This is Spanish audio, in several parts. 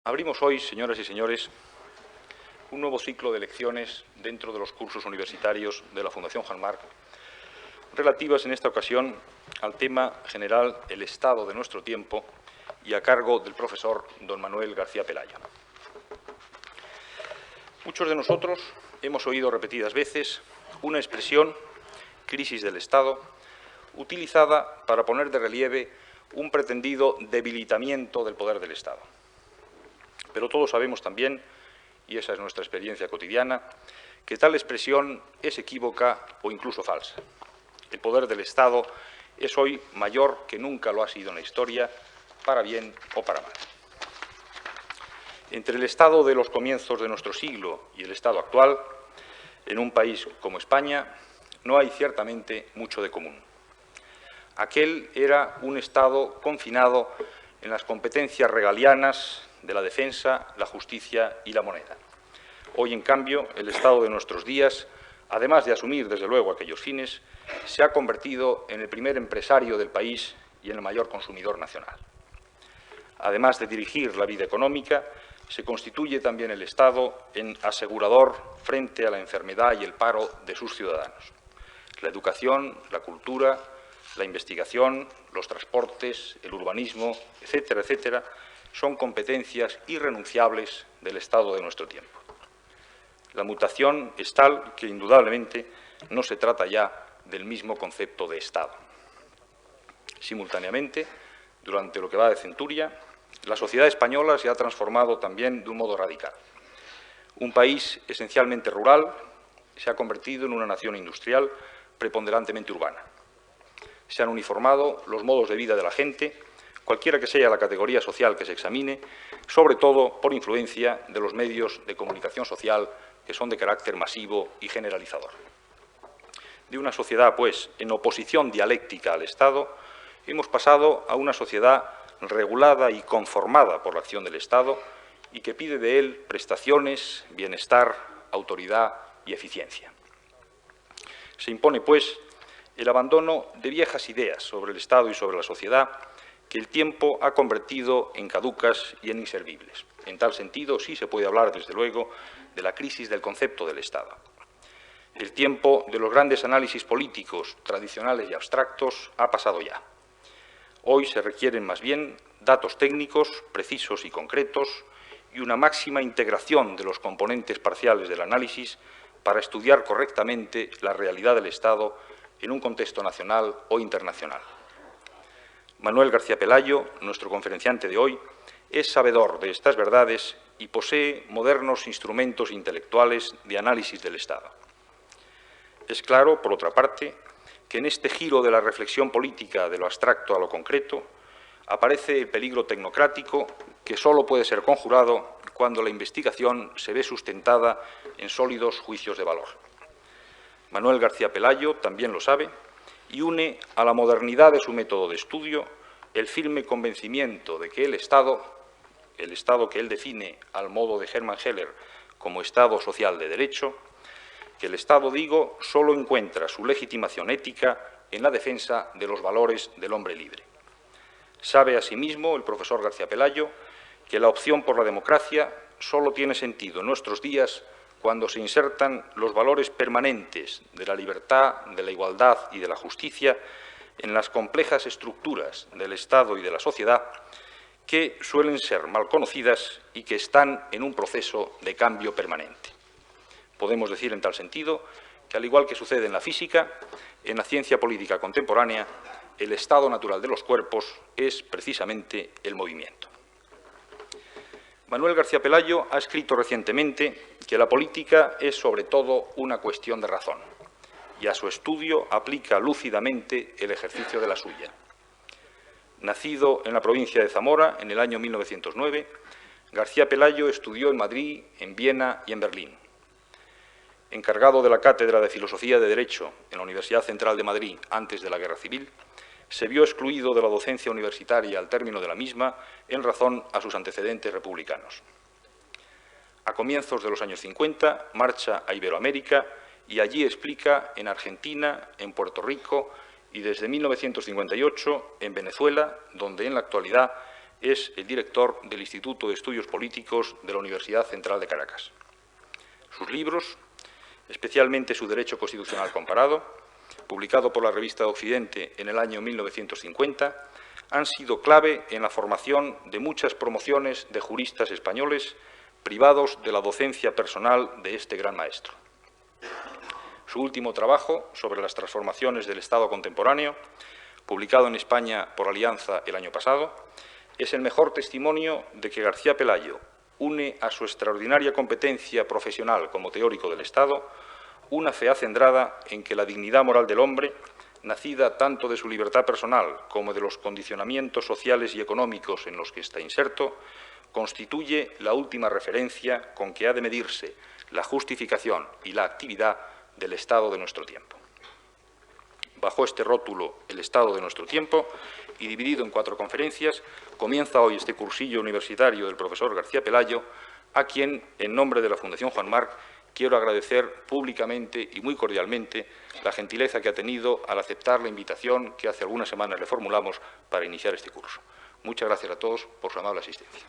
Abrimos hoy, señoras y señores, un nuevo ciclo de lecciones dentro de los cursos universitarios de la Fundación Juan Marc, relativas en esta ocasión al tema general El Estado de nuestro tiempo y a cargo del profesor don Manuel García Pelayo. Muchos de nosotros hemos oído repetidas veces una expresión, crisis del Estado, utilizada para poner de relieve un pretendido debilitamiento del poder del Estado. Pero todos sabemos también, y esa es nuestra experiencia cotidiana, que tal expresión es equívoca o incluso falsa. El poder del Estado es hoy mayor que nunca lo ha sido en la historia, para bien o para mal. Entre el Estado de los comienzos de nuestro siglo y el Estado actual, en un país como España, no hay ciertamente mucho de común. Aquel era un Estado confinado en las competencias regalianas de la defensa, la justicia y la moneda. Hoy, en cambio, el Estado de nuestros días, además de asumir, desde luego, aquellos fines, se ha convertido en el primer empresario del país y en el mayor consumidor nacional. Además de dirigir la vida económica, se constituye también el Estado en asegurador frente a la enfermedad y el paro de sus ciudadanos. La educación, la cultura, la investigación, los transportes, el urbanismo, etcétera, etcétera, son competencias irrenunciables del Estado de nuestro tiempo. La mutación es tal que, indudablemente, no se trata ya del mismo concepto de Estado. Simultáneamente, durante lo que va de centuria, la sociedad española se ha transformado también de un modo radical. Un país esencialmente rural se ha convertido en una nación industrial preponderantemente urbana. Se han uniformado los modos de vida de la gente, cualquiera que sea la categoría social que se examine, sobre todo por influencia de los medios de comunicación social que son de carácter masivo y generalizador. De una sociedad, pues, en oposición dialéctica al Estado, hemos pasado a una sociedad regulada y conformada por la acción del Estado y que pide de él prestaciones, bienestar, autoridad y eficiencia. Se impone, pues, el abandono de viejas ideas sobre el Estado y sobre la sociedad que el tiempo ha convertido en caducas y en inservibles. En tal sentido, sí se puede hablar, desde luego, de la crisis del concepto del Estado. El tiempo de los grandes análisis políticos tradicionales y abstractos ha pasado ya. Hoy se requieren más bien datos técnicos, precisos y concretos, y una máxima integración de los componentes parciales del análisis para estudiar correctamente la realidad del Estado en un contexto nacional o internacional. Manuel García Pelayo, nuestro conferenciante de hoy, es sabedor de estas verdades y posee modernos instrumentos intelectuales de análisis del Estado. Es claro, por otra parte, que en este giro de la reflexión política de lo abstracto a lo concreto aparece el peligro tecnocrático que solo puede ser conjurado cuando la investigación se ve sustentada en sólidos juicios de valor. Manuel García Pelayo también lo sabe y une a la modernidad de su método de estudio el firme convencimiento de que el Estado que él define al modo de Hermann Heller como Estado social de derecho, que el Estado, digo, solo encuentra su legitimación ética en la defensa de los valores del hombre libre. Sabe asimismo el profesor García Pelayo que la opción por la democracia solo tiene sentido en nuestros días cuando se insertan los valores permanentes de la libertad, de la igualdad y de la justicia en las complejas estructuras del Estado y de la sociedad que suelen ser mal conocidas y que están en un proceso de cambio permanente. Podemos decir en tal sentido que, al igual que sucede en la física, en la ciencia política contemporánea, el estado natural de los cuerpos es precisamente el movimiento. Manuel García Pelayo ha escrito recientemente que la política es sobre todo una cuestión de razón y a su estudio aplica lúcidamente el ejercicio de la suya. Nacido en la provincia de Zamora en el año 1909, García Pelayo estudió en Madrid, en Viena y en Berlín. Encargado de la Cátedra de Filosofía de Derecho en la Universidad Central de Madrid antes de la Guerra Civil, se vio excluido de la docencia universitaria al término de la misma en razón a sus antecedentes republicanos. A comienzos de los años 50 marcha a Iberoamérica y allí explica en Argentina, en Puerto Rico y desde 1958 en Venezuela, donde en la actualidad es el director del Instituto de Estudios Políticos de la Universidad Central de Caracas. Sus libros, especialmente su Derecho Constitucional Comparado, publicado por la revista Occidente en el año 1950, han sido clave en la formación de muchas promociones de juristas españoles privados de la docencia personal de este gran maestro. Su último trabajo, sobre las transformaciones del Estado contemporáneo, publicado en España por Alianza el año pasado, es el mejor testimonio de que García Pelayo une a su extraordinaria competencia profesional como teórico del Estado una fe acendrada en que la dignidad moral del hombre, nacida tanto de su libertad personal como de los condicionamientos sociales y económicos en los que está inserto, constituye la última referencia con que ha de medirse la justificación y la actividad del Estado de nuestro tiempo. Bajo este rótulo, el Estado de nuestro tiempo, y dividido en 4 conferencias, comienza hoy este cursillo universitario del profesor García Pelayo, a quien, en nombre de la Fundación Juan Marc, quiero agradecer públicamente y muy cordialmente la gentileza que ha tenido al aceptar la invitación que hace algunas semanas le formulamos para iniciar este curso. Muchas gracias a todos por su amable asistencia.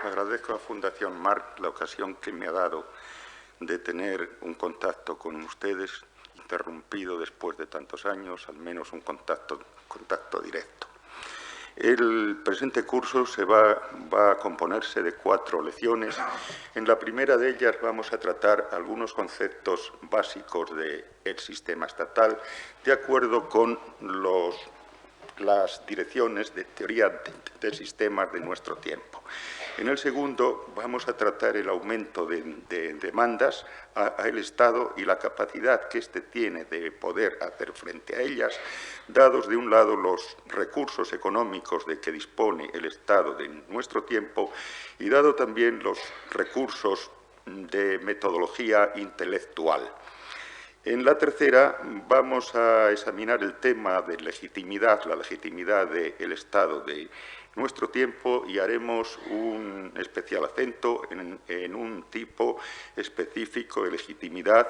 Agradezco a Fundación Marc la ocasión que me ha dado de tener un contacto con ustedes, interrumpido después de tantos años, al menos un contacto directo. El presente curso va a componerse de 4 lecciones. En la primera de ellas vamos a tratar algunos conceptos básicos del sistema estatal, de acuerdo con las direcciones de teoría de sistemas de nuestro tiempo. En el segundo vamos a tratar el aumento de demandas al Estado y la capacidad que éste tiene de poder hacer frente a ellas, dados de un lado los recursos económicos de que dispone el Estado de nuestro tiempo y dado también los recursos de metodología intelectual. En la tercera vamos a examinar el tema de legitimidad, la legitimidad del Estado de nuestro tiempo y haremos un especial acento en un tipo específico de legitimidad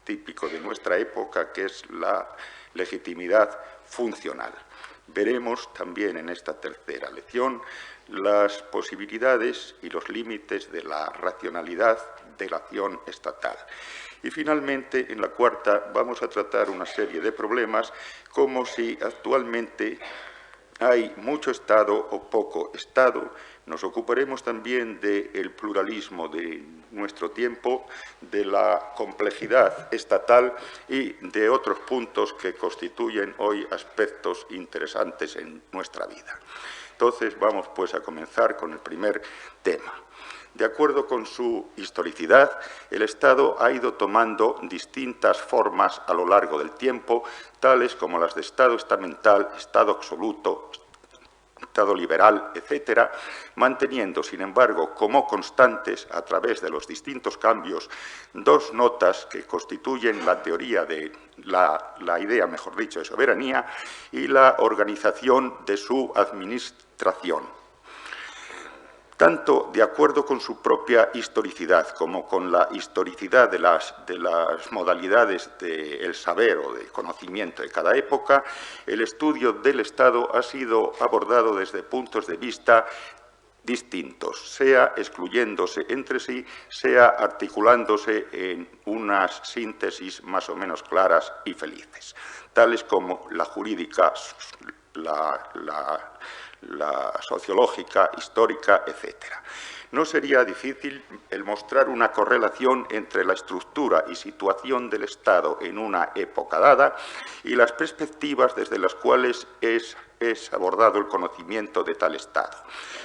típico de nuestra época, que es la legitimidad funcional. Veremos también en esta tercera lección las posibilidades y los límites de la racionalidad de la acción estatal. Y finalmente, en la cuarta, vamos a tratar una serie de problemas como si actualmente hay mucho Estado o poco Estado. Nos ocuparemos también del pluralismo de nuestro tiempo, de la complejidad estatal y de otros puntos que constituyen hoy aspectos interesantes en nuestra vida. Entonces, vamos pues a comenzar con el primer tema. De acuerdo con su historicidad, el Estado ha ido tomando distintas formas a lo largo del tiempo, tales como las de Estado estamental, Estado absoluto, Estado liberal, etcétera, manteniendo, sin embargo, como constantes a través de los distintos cambios, 2 notas que constituyen la teoría de la idea, mejor dicho, de soberanía y la organización de su administración. Tanto de acuerdo con su propia historicidad como con la historicidad de las modalidades del saber o del conocimiento de cada época, el estudio del Estado ha sido abordado desde puntos de vista distintos, sea excluyéndose entre sí, sea articulándose en unas síntesis más o menos claras y felices, tales como la jurídica, la sociológica, histórica, etc. No sería difícil el mostrar una correlación entre la estructura y situación del Estado en una época dada y las perspectivas desde las cuales es abordado el conocimiento de tal Estado.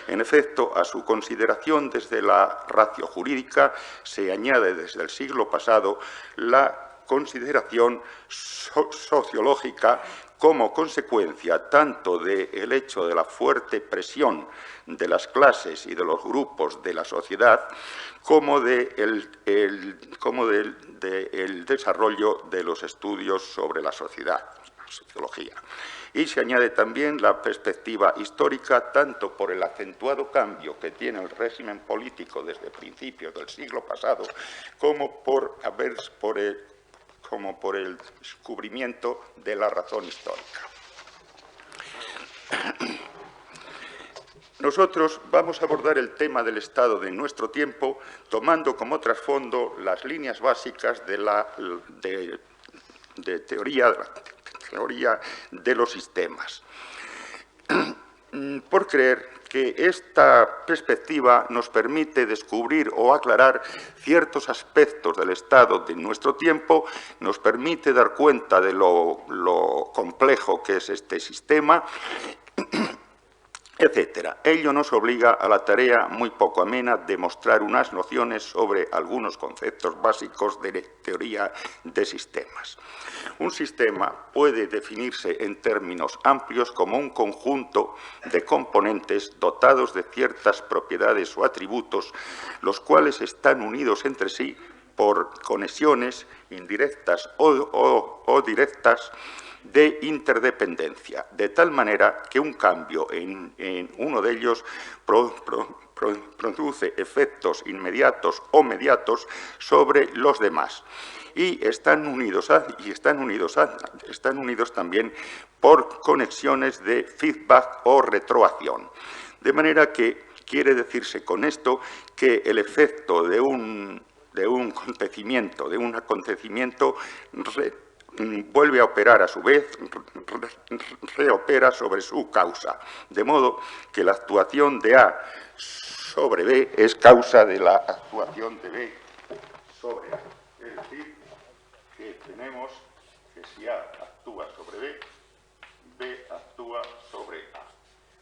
En efecto, a su consideración desde la ratio jurídica se añade desde el siglo pasado la consideración sociológica como consecuencia tanto del hecho de la fuerte presión de las clases y de los grupos de la sociedad, como del desarrollo de los estudios sobre la sociedad, la sociología. Y se añade también la perspectiva histórica, tanto por el acentuado cambio que tiene el régimen político desde principios del siglo pasado, como por como por el descubrimiento de la razón histórica. Nosotros vamos a abordar el tema del Estado de nuestro tiempo tomando como trasfondo las líneas básicas de la teoría de los sistemas. Por creer que esta perspectiva nos permite descubrir o aclarar ciertos aspectos del Estado de nuestro tiempo, nos permite dar cuenta de lo complejo que es este sistema, etcétera. Ello nos obliga a la tarea muy poco amena de mostrar unas nociones sobre algunos conceptos básicos de teoría de sistemas. Un sistema puede definirse en términos amplios como un conjunto de componentes dotados de ciertas propiedades o atributos, los cuales están unidos entre sí por conexiones indirectas o directas de interdependencia, de tal manera que un cambio en uno de ellos produce efectos inmediatos o mediatos sobre los demás. Y están unidos también por conexiones de feedback o retroacción. De manera que quiere decirse con esto que el efecto de un acontecimiento, vuelve a operar a su vez, reopera sobre su causa, de modo que la actuación de A sobre B es causa de la actuación de B sobre A. Es decir, que tenemos que si A actúa sobre B, B actúa sobre A.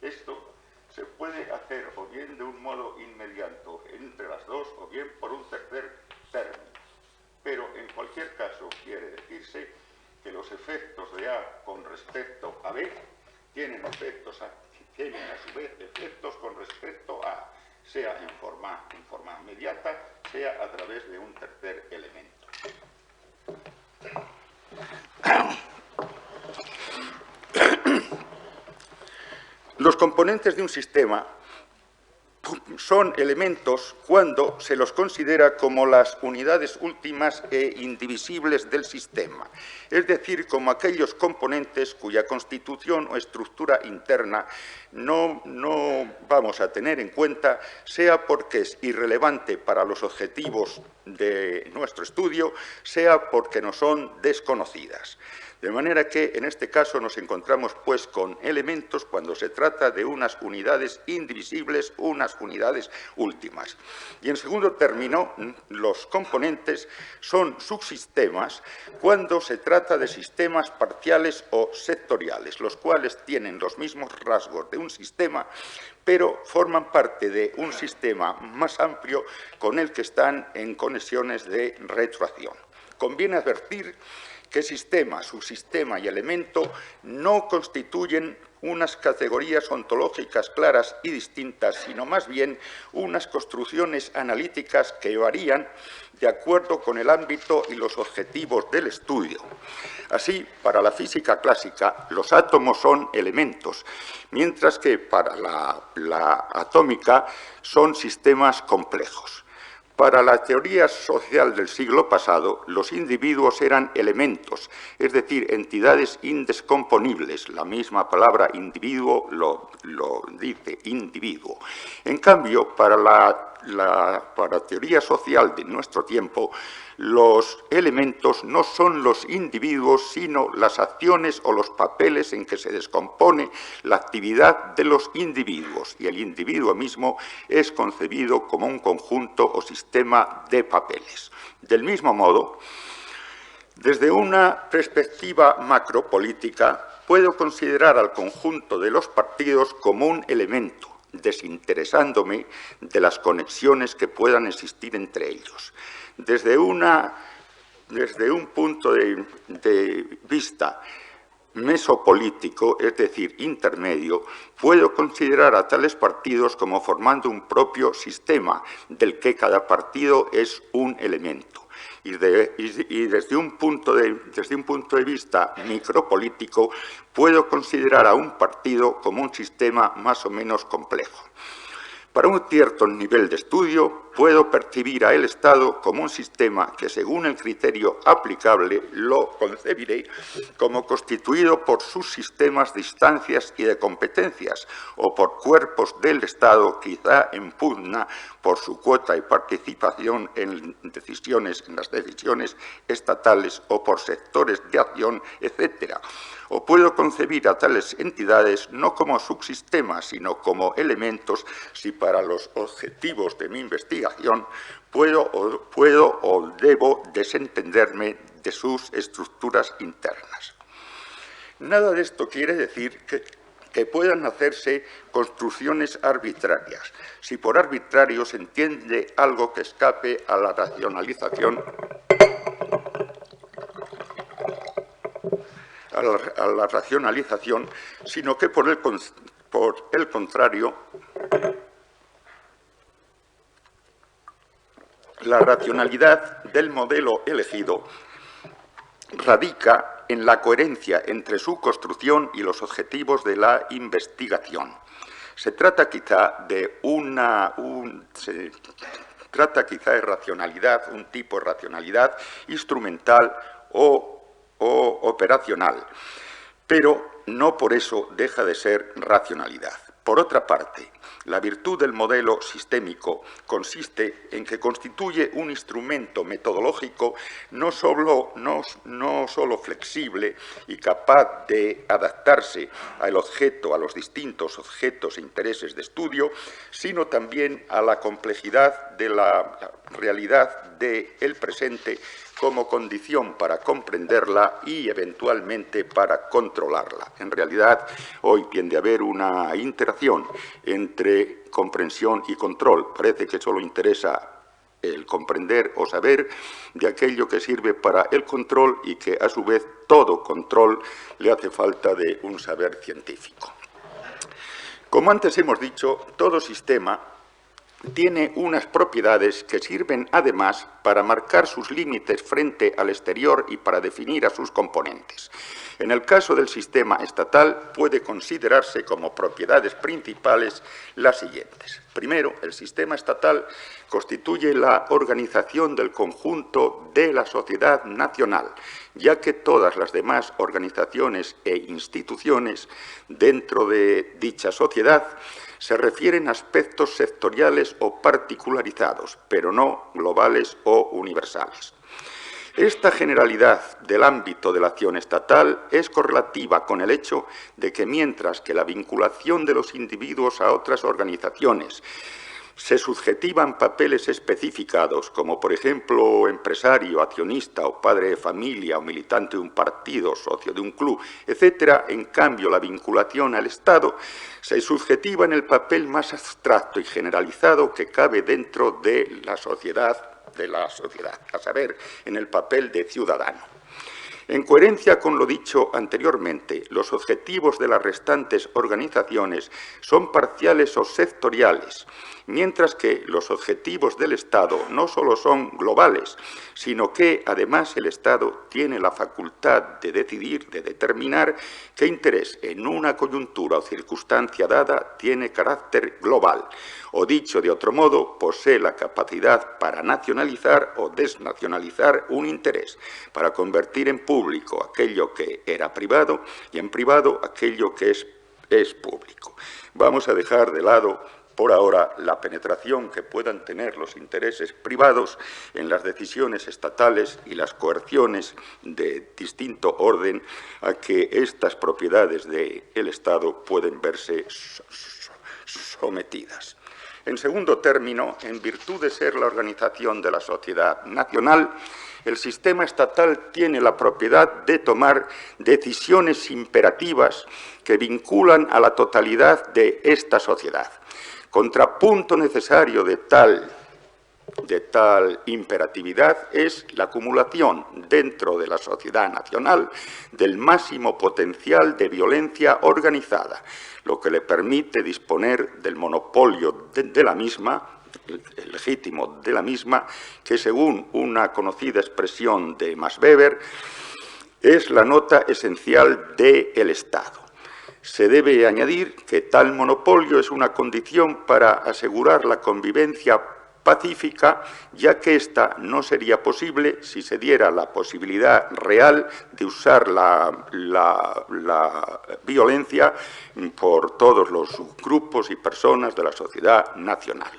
Esto se puede hacer o bien de un modo inmediato entre las dos o bien por un tercer término. Pero en cualquier caso quiere decirse que los efectos de A con respecto a B tienen a su vez efectos con respecto a A, sea en forma inmediata, sea a través de un tercer elemento. Los componentes de un sistema son elementos cuando se los considera como las unidades últimas e indivisibles del sistema, es decir, como aquellos componentes cuya constitución o estructura interna no vamos a tener en cuenta, sea porque es irrelevante para los objetivos de nuestro estudio, sea porque nos son desconocidas. De manera que, en este caso, nos encontramos pues con elementos cuando se trata de unas unidades indivisibles, unas unidades últimas. Y en segundo término, los componentes son subsistemas cuando se trata de sistemas parciales o sectoriales, los cuales tienen los mismos rasgos de un sistema, pero forman parte de un sistema más amplio con el que están en conexiones de retroacción. Conviene advertir que sistema, subsistema y elemento no constituyen unas categorías ontológicas claras y distintas, sino más bien unas construcciones analíticas que varían de acuerdo con el ámbito y los objetivos del estudio. Así, para la física clásica, los átomos son elementos, mientras que para la atómica son sistemas complejos. Para la teoría social del siglo pasado, los individuos eran elementos, es decir, entidades indescomponibles. La misma palabra individuo lo dice, individuo. En cambio, para la teoría social de nuestro tiempo, los elementos no son los individuos, sino las acciones o los papeles en que se descompone la actividad de los individuos, y el individuo mismo es concebido como un conjunto o sistema de papeles. Del mismo modo, desde una perspectiva macropolítica, puedo considerar al conjunto de los partidos como un elemento, desinteresándome de las conexiones que puedan existir entre ellos. Desde un punto de vista mesopolítico, es decir, intermedio, puedo considerar a tales partidos como formando un propio sistema, del que cada partido es un elemento. Y desde un punto de vista micropolítico, puedo considerar a un partido como un sistema más o menos complejo. Para un cierto nivel de estudio, puedo percibir a el Estado como un sistema que, según el criterio aplicable, lo concebiré como constituido por sus sistemas de instancias y de competencias, o por cuerpos del Estado, quizá en pugna por su cuota y participación en las decisiones estatales, o por sectores de acción, etc. O puedo concebir a tales entidades no como subsistemas, sino como elementos si para los objetivos de mi investigación puedo o debo desentenderme de sus estructuras internas. Nada de esto quiere decir que puedan hacerse construcciones arbitrarias, si por arbitrario se entiende algo que escape a la racionalización, sino que por el contrario, la racionalidad del modelo elegido radica en la coherencia entre su construcción y los objetivos de la investigación. Se trata quizá de racionalidad, un tipo de racionalidad instrumental o operacional, pero no por eso deja de ser racionalidad. Por otra parte, la virtud del modelo sistémico consiste en que constituye un instrumento metodológico no solo flexible y capaz de adaptarse al objeto, a los distintos objetos e intereses de estudio, sino también a la complejidad de la realidad del presente como condición para comprenderla y, eventualmente, para controlarla. En realidad, hoy tiende a haber una interacción entre comprensión y control. Parece que solo interesa el comprender o saber de aquello que sirve para el control y que, a su vez, todo control le hace falta de un saber científico. Como antes hemos dicho, todo sistema tiene unas propiedades que sirven además para marcar sus límites frente al exterior y para definir a sus componentes. En el caso del sistema estatal puede considerarse como propiedades principales las siguientes. Primero, el sistema estatal constituye la organización del conjunto de la sociedad nacional, ya que todas las demás organizaciones e instituciones dentro de dicha sociedad se refieren a aspectos sectoriales o particularizados, pero no globales o universales. Esta generalidad del ámbito de la acción estatal es correlativa con el hecho de que, mientras que la vinculación de los individuos a otras organizaciones se subjetivan papeles especificados, como por ejemplo empresario, accionista o padre de familia o militante de un partido, socio de un club, etc., en cambio la vinculación al Estado se subjetiva en el papel más abstracto y generalizado que cabe dentro de la sociedad, a saber, en el papel de ciudadano. En coherencia con lo dicho anteriormente, los objetivos de las restantes organizaciones son parciales o sectoriales, mientras que los objetivos del Estado no solo son globales, sino que, además, el Estado tiene la facultad de decidir, de determinar qué interés en una coyuntura o circunstancia dada tiene carácter global, o dicho de otro modo, posee la capacidad para nacionalizar o desnacionalizar un interés, para convertir en público aquello que era privado y en privado aquello que es público. Vamos a dejar de lado por ahora la penetración que puedan tener los intereses privados en las decisiones estatales y las coerciones de distinto orden a que estas propiedades del Estado pueden verse sometidas. En segundo término, en virtud de ser la organización de la sociedad nacional, el sistema estatal tiene la propiedad de tomar decisiones imperativas que vinculan a la totalidad de esta sociedad. Contrapunto necesario de tal imperatividad es la acumulación dentro de la sociedad nacional del máximo potencial de violencia organizada, lo que le permite disponer del monopolio de la misma, el legítimo de la misma, que según una conocida expresión de Max Weber, es la nota esencial del Estado. Se debe añadir que tal monopolio es una condición para asegurar la convivencia pacífica, ya que esta no sería posible si se diera la posibilidad real de usar la violencia por todos los grupos y personas de la sociedad nacional.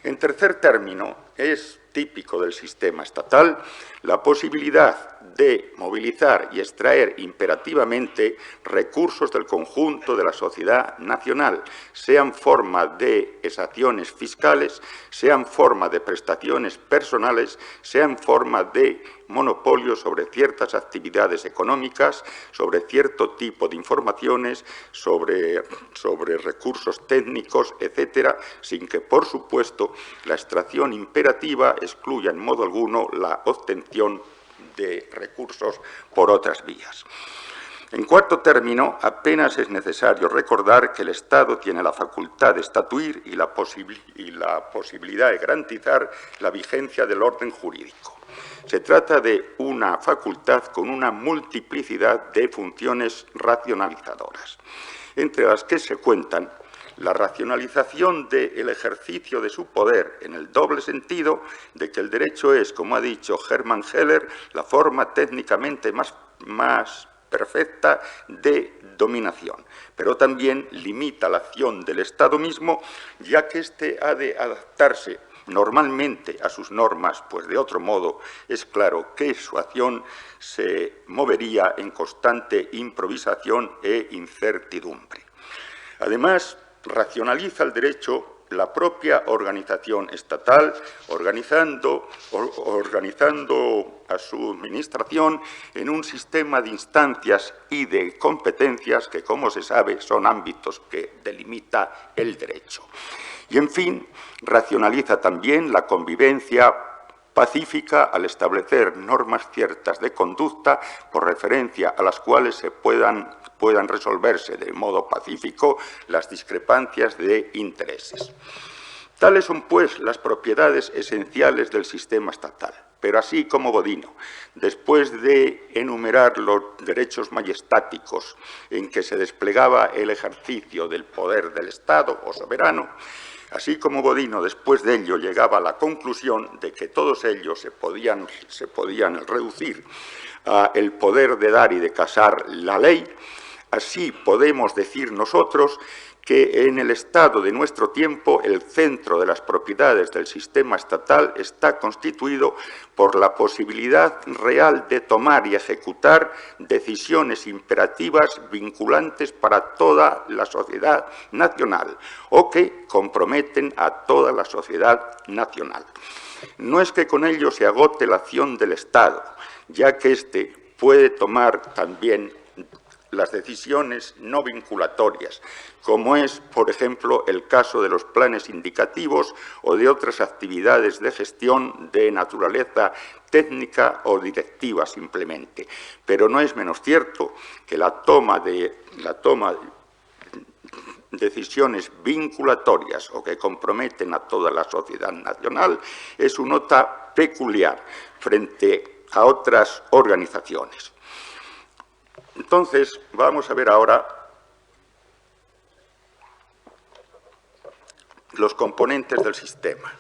En tercer término, es típico del sistema estatal la posibilidad de movilizar y extraer imperativamente recursos del conjunto de la sociedad nacional, sean forma de exacciones fiscales, sean forma de prestaciones personales, sean forma de monopolio sobre ciertas actividades económicas, sobre cierto tipo de informaciones, sobre recursos técnicos, etcétera, sin que, por supuesto, la extracción imperativa excluya en modo alguno la obtención de recursos por otras vías. En cuarto término, apenas es necesario recordar que el Estado tiene la facultad de estatuir y la posibilidad de garantizar la vigencia del orden jurídico. Se trata de una facultad con una multiplicidad de funciones racionalizadoras, entre las que se cuentan la racionalización del ejercicio de su poder en el doble sentido de que el derecho es, como ha dicho Hermann Heller, la forma técnicamente más perfecta de dominación, pero también limita la acción del Estado mismo, ya que éste ha de adaptarse normalmente a sus normas, pues de otro modo es claro que su acción se movería en constante improvisación e incertidumbre. Además, racionaliza el derecho la propia organización estatal, organizando a su administración en un sistema de instancias y de competencias que, como se sabe, son ámbitos que delimita el derecho. Y, en fin, racionaliza también la convivencia pacífica al establecer normas ciertas de conducta por referencia a las cuales se puedan resolverse de modo pacífico las discrepancias de intereses. Tales son, pues, las propiedades esenciales del sistema estatal. Pero así como Bodino, después de enumerar los derechos majestáticos en que se desplegaba el ejercicio del poder del Estado o soberano, así como Bodino, después de ello, llegaba a la conclusión de que todos ellos se podían reducir a el poder de dar y de casar la ley, así podemos decir nosotros que en el Estado de nuestro tiempo el centro de las propiedades del sistema estatal está constituido por la posibilidad real de tomar y ejecutar decisiones imperativas vinculantes para toda la sociedad nacional o que comprometen a toda la sociedad nacional. No es que con ello se agote la acción del Estado, ya que éste puede tomar también las decisiones no vinculatorias, como es, por ejemplo, el caso de los planes indicativos o de otras actividades de gestión de naturaleza técnica o directiva simplemente. Pero no es menos cierto que la toma de decisiones vinculatorias o que comprometen a toda la sociedad nacional es una nota peculiar frente a otras organizaciones. Entonces, vamos a ver ahora los componentes del sistema.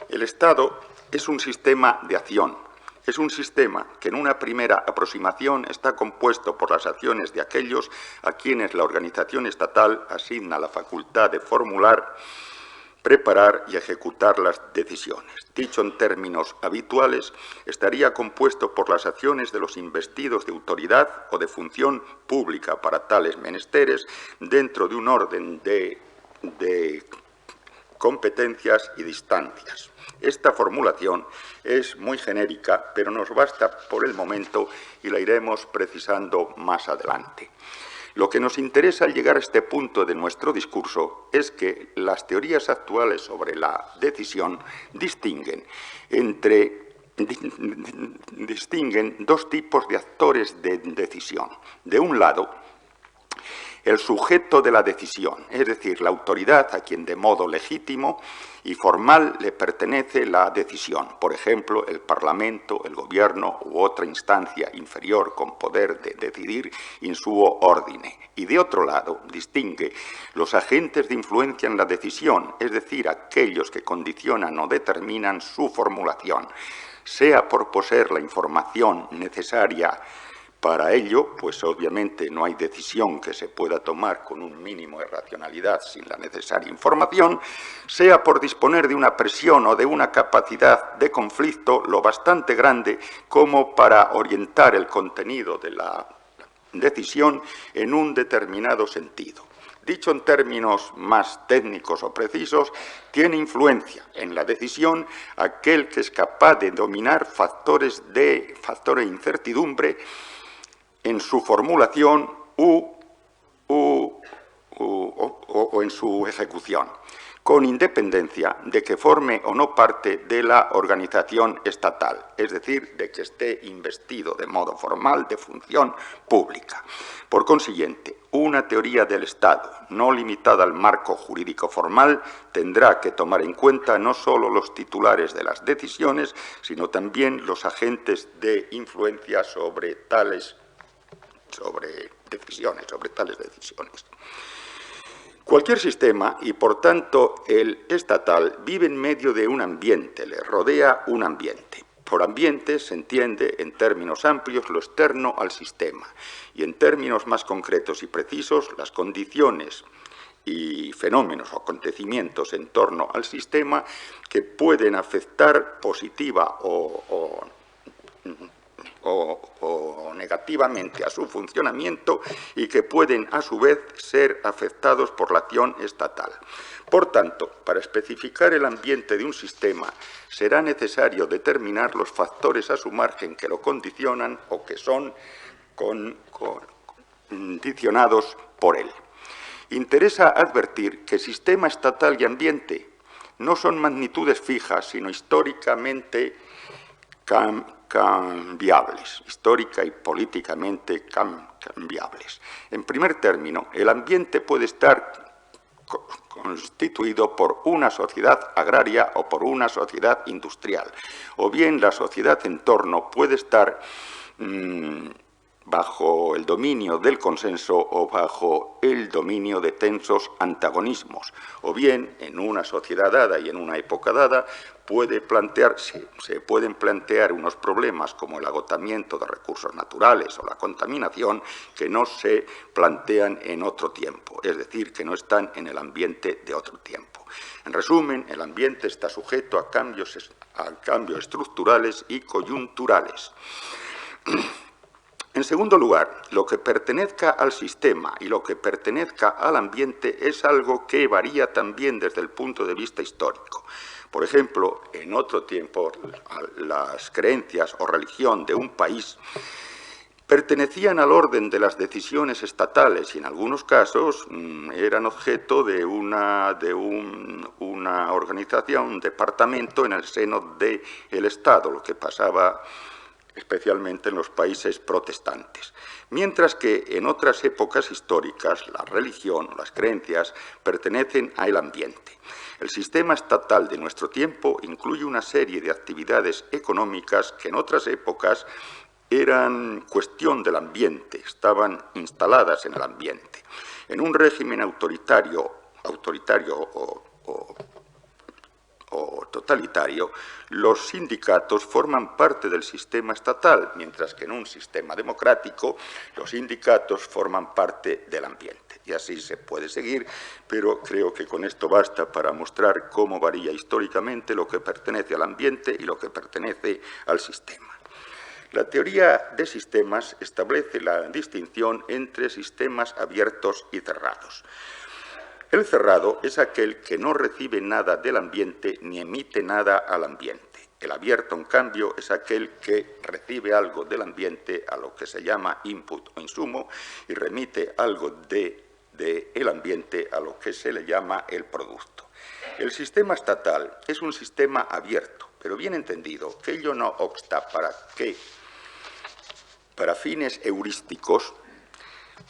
El Estado es un sistema de acción, es un sistema que en una primera aproximación está compuesto por las acciones de aquellos a quienes la organización estatal asigna la facultad de formular, preparar y ejecutar las decisiones. Dicho en términos habituales, estaría compuesto por las acciones de los investidos de autoridad o de función pública para tales menesteres dentro de un orden de competencias y distancias. Esta formulación es muy genérica, pero nos basta por el momento y la iremos precisando más adelante. Lo que nos interesa al llegar a este punto de nuestro discurso es que las teorías actuales sobre la decisión distinguen dos tipos de actores de decisión. De un lado, el sujeto de la decisión, es decir, la autoridad a quien de modo legítimo y formal le pertenece la decisión, por ejemplo, el Parlamento, el Gobierno u otra instancia inferior con poder de decidir in suo ordine. Y de otro lado, distingue los agentes de influencia en la decisión, es decir, aquellos que condicionan o determinan su formulación, sea por poseer la información necesaria para ello, pues obviamente no hay decisión que se pueda tomar con un mínimo de racionalidad sin la necesaria información, sea por disponer de una presión o de una capacidad de conflicto lo bastante grande como para orientar el contenido de la decisión en un determinado sentido. Dicho en términos más técnicos o precisos, tiene influencia en la decisión aquel que es capaz de dominar factores de incertidumbre en su formulación o en su ejecución, con independencia de que forme o no parte de la organización estatal, es decir, de que esté investido de modo formal de función pública. Por consiguiente, una teoría del Estado no limitada al marco jurídico formal tendrá que tomar en cuenta no solo los titulares de las decisiones, sino también los agentes de influencia sobre tales decisiones. Cualquier sistema, y por tanto el estatal, vive en medio de un ambiente, le rodea un ambiente. Por ambiente se entiende, en términos amplios, lo externo al sistema, y en términos más concretos y precisos, las condiciones y fenómenos o acontecimientos en torno al sistema que pueden afectar positiva o negativamente a su funcionamiento y que pueden, a su vez, ser afectados por la acción estatal. Por tanto, para especificar el ambiente de un sistema, será necesario determinar los factores a su margen que lo condicionan o que son condicionados por él. Interesa advertir que sistema estatal y ambiente no son magnitudes fijas, sino históricamente cambiables, histórica y políticamente cambiables. En primer término, el ambiente puede estar constituido por una sociedad agraria o por una sociedad industrial, o bien la sociedad en torno puede estar bajo el dominio del consenso o bajo el dominio de tensos antagonismos, o bien en una sociedad dada y en una época dada se pueden plantear unos problemas como el agotamiento de recursos naturales o la contaminación que no se plantean en otro tiempo, es decir, que no están en el ambiente de otro tiempo. En resumen, el ambiente está sujeto a cambios estructurales y coyunturales. En segundo lugar, lo que pertenezca al sistema y lo que pertenezca al ambiente es algo que varía también desde el punto de vista histórico. Por ejemplo, en otro tiempo, las creencias o religión de un país pertenecían al orden de las decisiones estatales y en algunos casos eran objeto de una organización, un departamento en el seno del Estado, lo que pasaba especialmente en los países protestantes. Mientras que en otras épocas históricas la religión o las creencias pertenecen al ambiente. El sistema estatal de nuestro tiempo incluye una serie de actividades económicas que en otras épocas eran cuestión del ambiente, estaban instaladas en el ambiente. En un régimen autoritario o totalitario, los sindicatos forman parte del sistema estatal, mientras que en un sistema democrático los sindicatos forman parte del ambiente. Y así se puede seguir, pero creo que con esto basta para mostrar cómo varía históricamente lo que pertenece al ambiente y lo que pertenece al sistema. La teoría de sistemas establece la distinción entre sistemas abiertos y cerrados. El cerrado es aquel que no recibe nada del ambiente ni emite nada al ambiente. El abierto, en cambio, es aquel que recibe algo del ambiente, a lo que se llama input o insumo, y remite algo del ambiente a lo que se le llama el producto. El sistema estatal es un sistema abierto, pero bien entendido, que ello no obsta para fines heurísticos,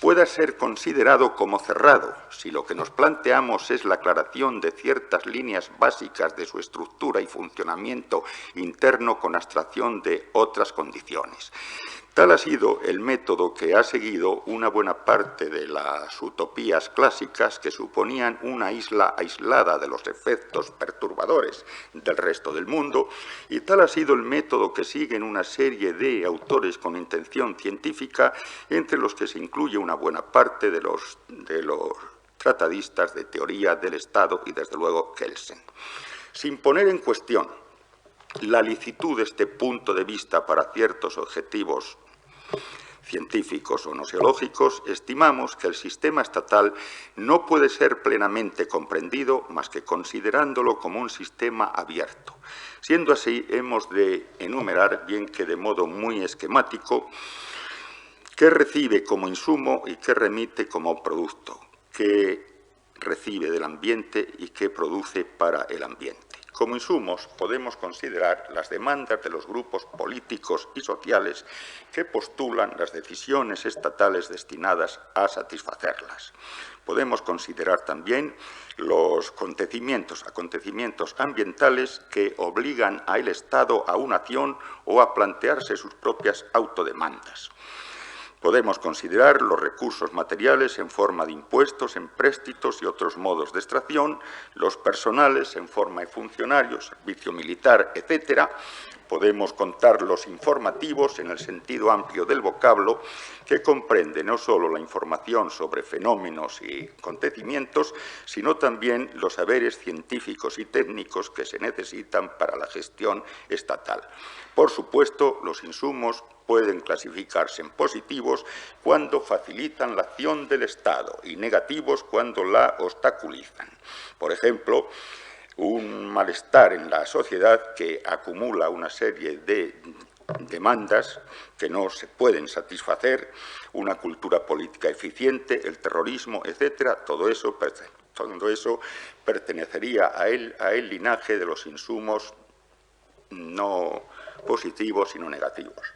pueda ser considerado como cerrado, si lo que nos planteamos es la aclaración de ciertas líneas básicas de su estructura y funcionamiento interno con abstracción de otras condiciones. Tal ha sido el método que ha seguido una buena parte de las utopías clásicas que suponían una isla aislada de los efectos perturbadores del resto del mundo, y tal ha sido el método que siguen una serie de autores con intención científica, entre los que se incluye una buena parte de los tratadistas de teoría del Estado y, desde luego, Kelsen. Sin poner en cuestión la licitud de este punto de vista para ciertos objetivos científicos o noseológicos, estimamos que el sistema estatal no puede ser plenamente comprendido más que considerándolo como un sistema abierto. Siendo así, hemos de enumerar, bien que de modo muy esquemático, qué recibe como insumo y qué remite como producto, qué recibe del ambiente y qué produce para el ambiente. Como insumos podemos considerar las demandas de los grupos políticos y sociales que postulan las decisiones estatales destinadas a satisfacerlas. Podemos considerar también los acontecimientos ambientales que obligan al Estado a una acción o a plantearse sus propias autodemandas. Podemos considerar los recursos materiales en forma de impuestos, empréstitos y otros modos de extracción, los personales en forma de funcionarios, servicio militar, etc. Podemos contar los informativos en el sentido amplio del vocablo, que comprende no solo la información sobre fenómenos y acontecimientos, sino también los saberes científicos y técnicos que se necesitan para la gestión estatal. Por supuesto, los insumos pueden clasificarse en positivos cuando facilitan la acción del Estado y negativos cuando la obstaculizan. Por ejemplo, un malestar en la sociedad que acumula una serie de demandas que no se pueden satisfacer, una cultura política eficiente, el terrorismo, etc. Todo eso pertenecería a el linaje de los insumos no positivos, sino negativos.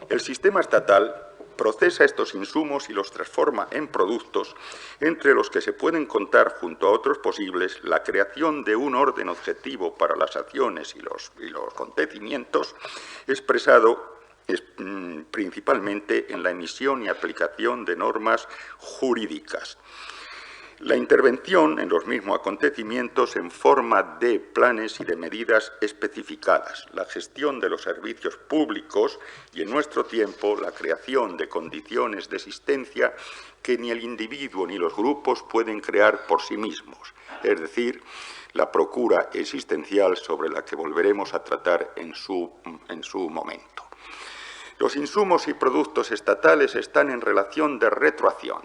El sistema estatal procesa estos insumos y los transforma en productos, entre los que se pueden contar, junto a otros posibles, la creación de un orden objetivo para las acciones y los acontecimientos, expresado principalmente en la emisión y aplicación de normas jurídicas. La intervención en los mismos acontecimientos en forma de planes y de medidas especificadas, la gestión de los servicios públicos y, en nuestro tiempo, la creación de condiciones de existencia que ni el individuo ni los grupos pueden crear por sí mismos, es decir, la procura existencial sobre la que volveremos a tratar en su momento. Los insumos y productos estatales están en relación de retroacción.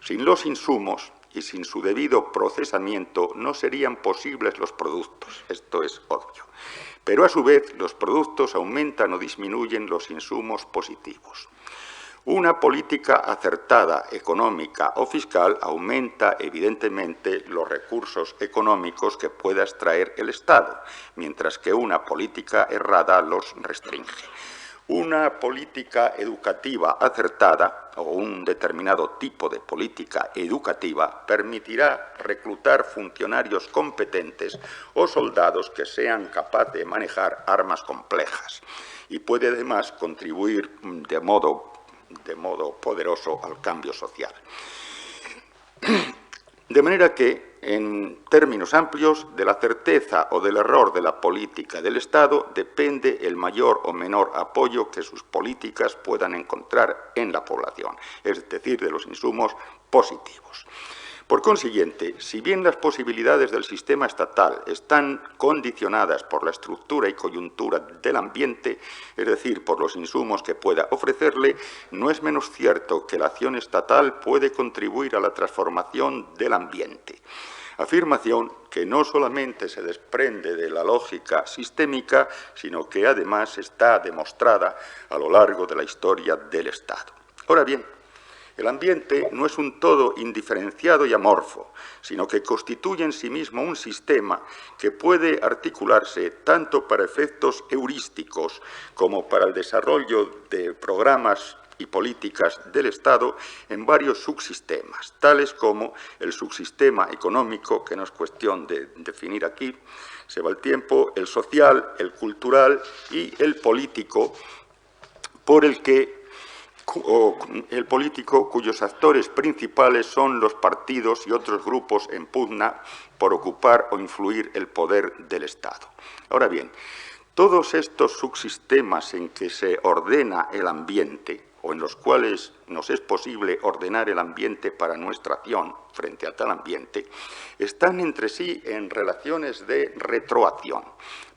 Sin los insumos y sin su debido procesamiento no serían posibles los productos. Esto es obvio. Pero a su vez los productos aumentan o disminuyen los insumos positivos. Una política acertada, económica o fiscal, aumenta evidentemente los recursos económicos que pueda extraer el Estado, mientras que una política errada los restringe. Una política educativa acertada o un determinado tipo de política educativa permitirá reclutar funcionarios competentes o soldados que sean capaces de manejar armas complejas y puede además contribuir de modo poderoso al cambio social. De manera que, en términos amplios, de la certeza o del error de la política del Estado depende el mayor o menor apoyo que sus políticas puedan encontrar en la población, es decir, de los insumos positivos. Por consiguiente, si bien las posibilidades del sistema estatal están condicionadas por la estructura y coyuntura del ambiente, es decir, por los insumos que pueda ofrecerle, no es menos cierto que la acción estatal puede contribuir a la transformación del ambiente. Afirmación que no solamente se desprende de la lógica sistémica, sino que además está demostrada a lo largo de la historia del Estado. Ahora bien, el ambiente no es un todo indiferenciado y amorfo, sino que constituye en sí mismo un sistema que puede articularse tanto para efectos heurísticos como para el desarrollo de programas y políticas del Estado en varios subsistemas, tales como el subsistema económico, que no es cuestión de definir aquí, se va el tiempo, el social, el cultural y el político, cuyos actores principales son los partidos y otros grupos en pugna por ocupar o influir el poder del Estado. Ahora bien, todos estos subsistemas en que se ordena el ambiente, o en los cuales nos es posible ordenar el ambiente para nuestra acción frente a tal ambiente, están entre sí en relaciones de retroacción.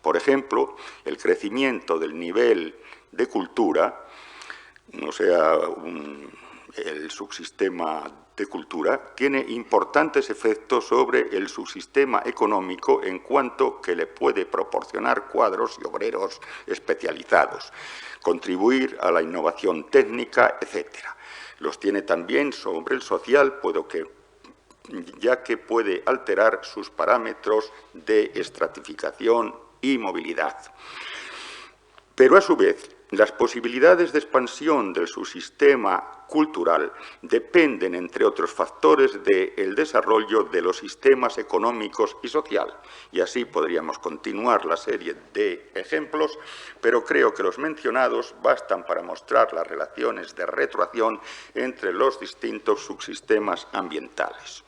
Por ejemplo, el crecimiento del nivel de cultura, o sea, el subsistema de cultura, tiene importantes efectos sobre el subsistema económico en cuanto que le puede proporcionar cuadros y obreros especializados, contribuir a la innovación técnica, etc. Los tiene también sobre el social, ya que puede alterar sus parámetros de estratificación y movilidad. Pero a su vez, las posibilidades de expansión del subsistema cultural dependen, entre otros factores, del desarrollo de los sistemas económicos y social. Y así podríamos continuar la serie de ejemplos, pero creo que los mencionados bastan para mostrar las relaciones de retroacción entre los distintos subsistemas ambientales.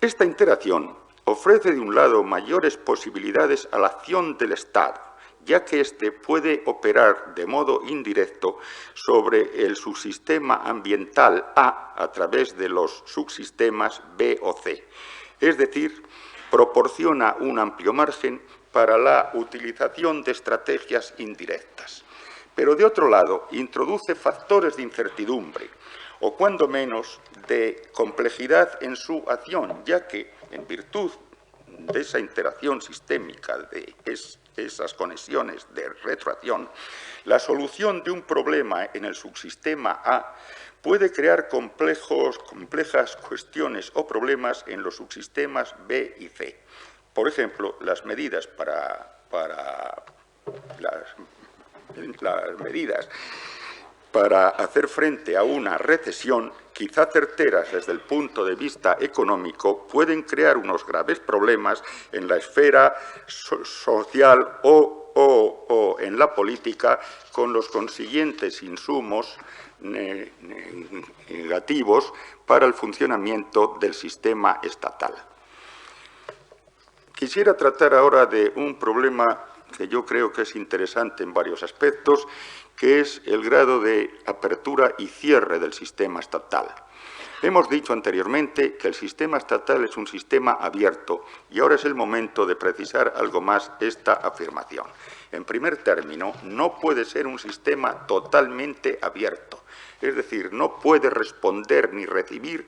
Esta interacción ofrece, de un lado, mayores posibilidades a la acción del Estado, ya que éste puede operar de modo indirecto sobre el subsistema ambiental A través de los subsistemas B o C. Es decir, proporciona un amplio margen para la utilización de estrategias indirectas. Pero, de otro lado, introduce factores de incertidumbre, o cuando menos de complejidad en su acción, ya que, en virtud de esa interacción sistémica, de esas conexiones de retroacción, la solución de un problema en el subsistema A puede crear complejas cuestiones o problemas en los subsistemas B y C. Por ejemplo, las medidas para hacer frente a una recesión, quizá certeras desde el punto de vista económico, pueden crear unos graves problemas en la esfera social o en la política, con los consiguientes insumos negativos para el funcionamiento del sistema estatal. Quisiera tratar ahora de un problema que yo creo que es interesante en varios aspectos, que es el grado de apertura y cierre del sistema estatal. Hemos dicho anteriormente que el sistema estatal es un sistema abierto y ahora es el momento de precisar algo más esta afirmación. En primer término, no puede ser un sistema totalmente abierto, es decir, no puede responder ni recibir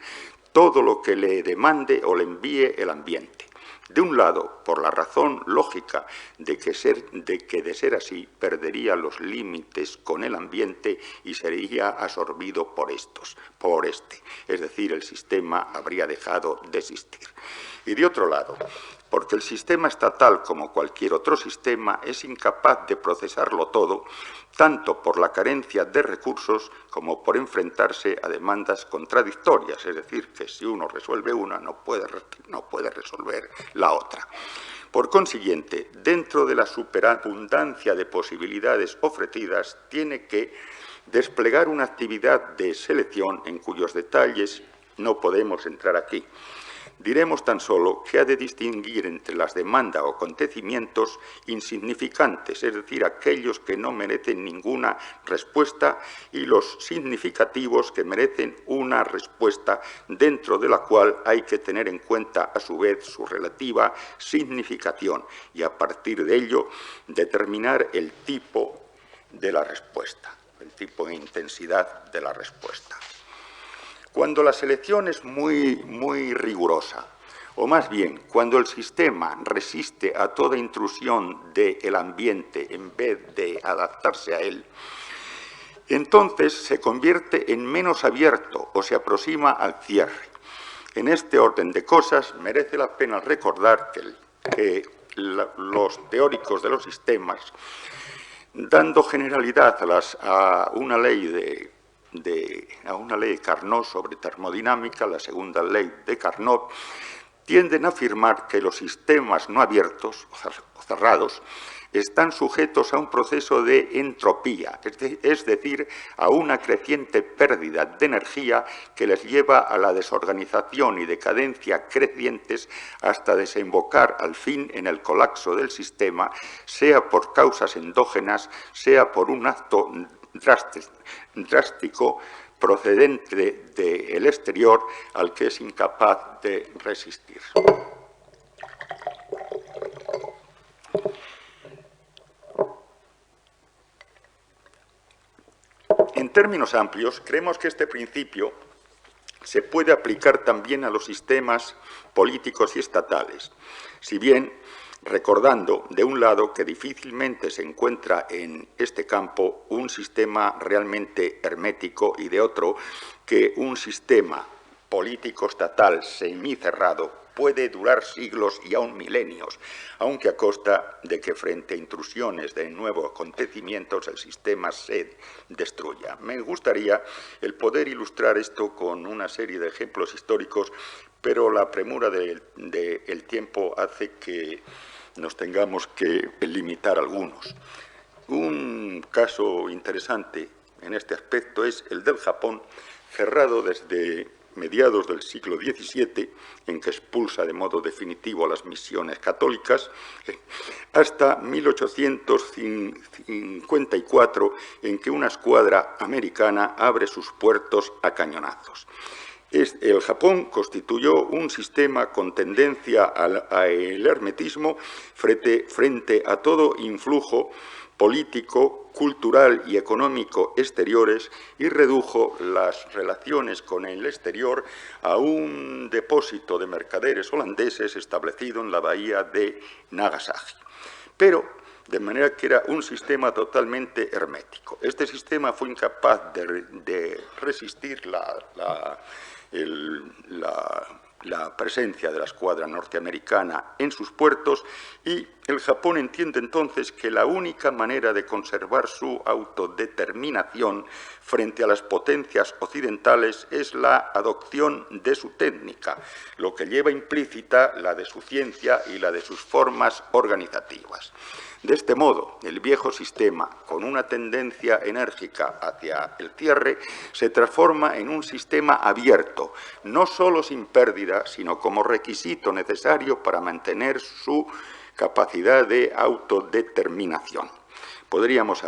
todo lo que le demande o le envíe el ambiente. De un lado, por la razón lógica de que de ser así perdería los límites con el ambiente y sería absorbido por este, es decir, el sistema habría dejado de existir. Y de otro lado, porque el sistema estatal, como cualquier otro sistema, es incapaz de procesarlo todo, tanto por la carencia de recursos como por enfrentarse a demandas contradictorias, es decir, que si uno resuelve una, no puede resolver la otra. Por consiguiente, dentro de la superabundancia de posibilidades ofrecidas, tiene que desplegar una actividad de selección en cuyos detalles no podemos entrar aquí. Diremos tan solo que ha de distinguir entre las demandas o acontecimientos insignificantes, es decir, aquellos que no merecen ninguna respuesta, y los significativos que merecen una respuesta, dentro de la cual hay que tener en cuenta a su vez su relativa significación y a partir de ello determinar el tipo de la respuesta, el tipo de intensidad de la respuesta. Cuando la selección es muy rigurosa, o más bien, cuando el sistema resiste a toda intrusión del ambiente en vez de adaptarse a él, entonces se convierte en menos abierto o se aproxima al cierre. En este orden de cosas merece la pena recordar que los teóricos de los sistemas, dando generalidad a una ley a una ley de Carnot sobre termodinámica, la segunda ley de Carnot, tienden a afirmar que los sistemas no abiertos o cerrados están sujetos a un proceso de entropía, es decir, a una creciente pérdida de energía que les lleva a la desorganización y decadencia crecientes hasta desembocar al fin en el colapso del sistema, sea por causas endógenas, sea por un acto drástico procedente del exterior al que es incapaz de resistir. En términos amplios, creemos que este principio se puede aplicar también a los sistemas políticos y estatales, si bien recordando, de un lado, que difícilmente se encuentra en este campo un sistema realmente hermético y de otro, que un sistema político estatal semicerrado puede durar siglos y aún milenios, aunque a costa de que frente a intrusiones de nuevos acontecimientos el sistema se destruya. Me gustaría el poder ilustrar esto con una serie de ejemplos históricos, pero la premura del tiempo hace que nos tengamos que limitar algunos. Un caso interesante en este aspecto es el del Japón, cerrado desde mediados del siglo XVII, en que expulsa de modo definitivo a las misiones católicas, hasta 1854, en que una escuadra americana abre sus puertos a cañonazos. El Japón constituyó un sistema con tendencia al hermetismo frente a todo influjo político, cultural y económico exteriores y redujo las relaciones con el exterior a un depósito de mercaderes holandeses establecido en la bahía de Nagasaki. Pero de manera que era un sistema totalmente hermético. Este sistema fue incapaz de resistir la presencia de la escuadra norteamericana en sus puertos y el Japón entiende entonces que la única manera de conservar su autodeterminación frente a las potencias occidentales es la adopción de su técnica, lo que lleva implícita la de su ciencia y la de sus formas organizativas. De este modo, el viejo sistema, con una tendencia enérgica hacia el cierre, se transforma en un sistema abierto, no solo sin pérdida, sino como requisito necesario para mantener su capacidad de autodeterminación. Podríamos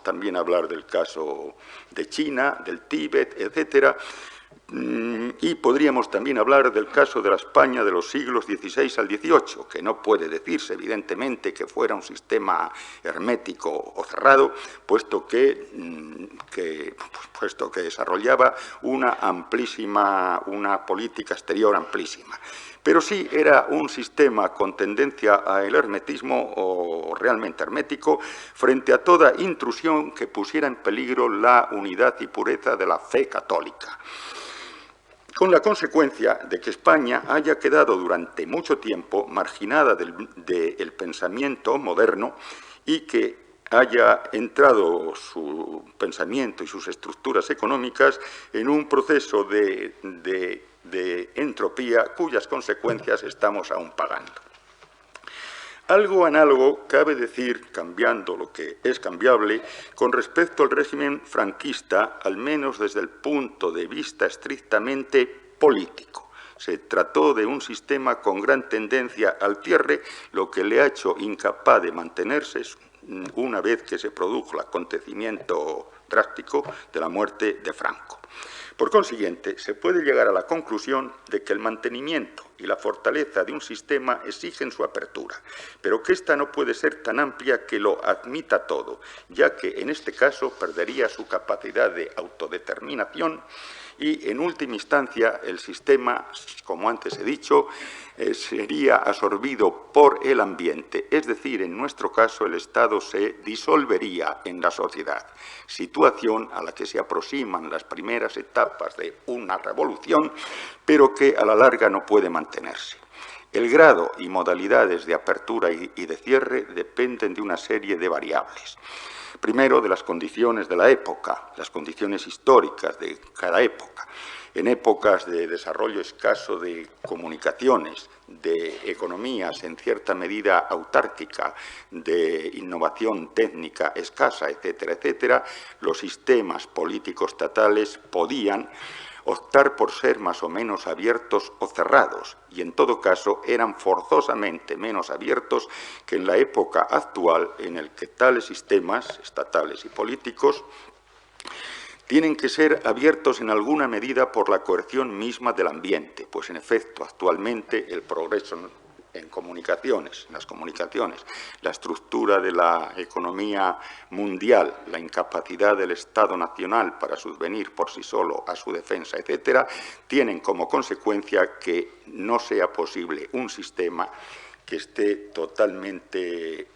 también hablar del caso de China, del Tíbet, etcétera, y podríamos también hablar del caso de la España de los siglos XVI al XVIII, que no puede decirse, evidentemente, que fuera un sistema hermético o cerrado, puesto que desarrollaba una política exterior amplísima. Pero sí era un sistema con tendencia al hermetismo o realmente hermético frente a toda intrusión que pusiera en peligro la unidad y pureza de la fe católica, con la consecuencia de que España haya quedado durante mucho tiempo marginada del pensamiento moderno y que haya entrado su pensamiento y sus estructuras económicas en un proceso de entropía cuyas consecuencias estamos aún pagando. Algo análogo cabe decir, cambiando lo que es cambiable, con respecto al régimen franquista, al menos desde el punto de vista estrictamente político. Se trató de un sistema con gran tendencia al cierre, lo que le ha hecho incapaz de mantenerse una vez que se produjo el acontecimiento drástico de la muerte de Franco. Por consiguiente, se puede llegar a la conclusión de que el mantenimiento y la fortaleza de un sistema exigen su apertura, pero que ésta no puede ser tan amplia que lo admita todo, ya que en este caso perdería su capacidad de autodeterminación y, en última instancia, el sistema, como antes he dicho, sería absorbido por el ambiente, es decir, en nuestro caso el Estado se disolvería en la sociedad, situación a la que se aproximan las primeras etapas de una revolución, pero que a la larga no puede mantenerse. El grado y modalidades de apertura y de cierre dependen de una serie de variables. Primero, de las condiciones de la época, las condiciones históricas de cada época. En épocas de desarrollo escaso de comunicaciones, de economías en cierta medida autárquica, de innovación técnica escasa, etcétera, etcétera, los sistemas políticos estatales podían optar por ser más o menos abiertos o cerrados, y en todo caso eran forzosamente menos abiertos que en la época actual, en el que tales sistemas estatales y políticos tienen que ser abiertos en alguna medida por la coerción misma del ambiente, pues en efecto actualmente el progreso en las comunicaciones, la estructura de la economía mundial, la incapacidad del Estado nacional para subvenir por sí solo a su defensa, etcétera, tienen como consecuencia que no sea posible un sistema que esté totalmente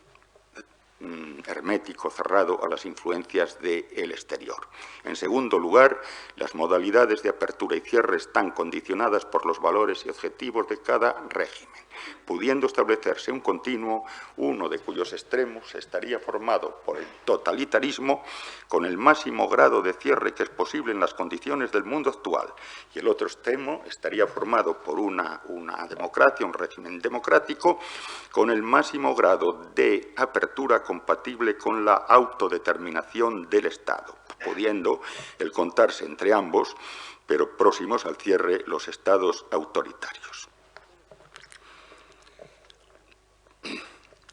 hermético, cerrado a las influencias del exterior. En segundo lugar, las modalidades de apertura y cierre están condicionadas por los valores y objetivos de cada régimen, pudiendo establecerse un continuo, uno de cuyos extremos estaría formado por el totalitarismo, con el máximo grado de cierre que es posible en las condiciones del mundo actual, y el otro extremo estaría formado por una democracia, un régimen democrático, con el máximo grado de apertura compatible con la autodeterminación del Estado, pudiendo el contarse entre ambos, pero próximos al cierre, los estados autoritarios.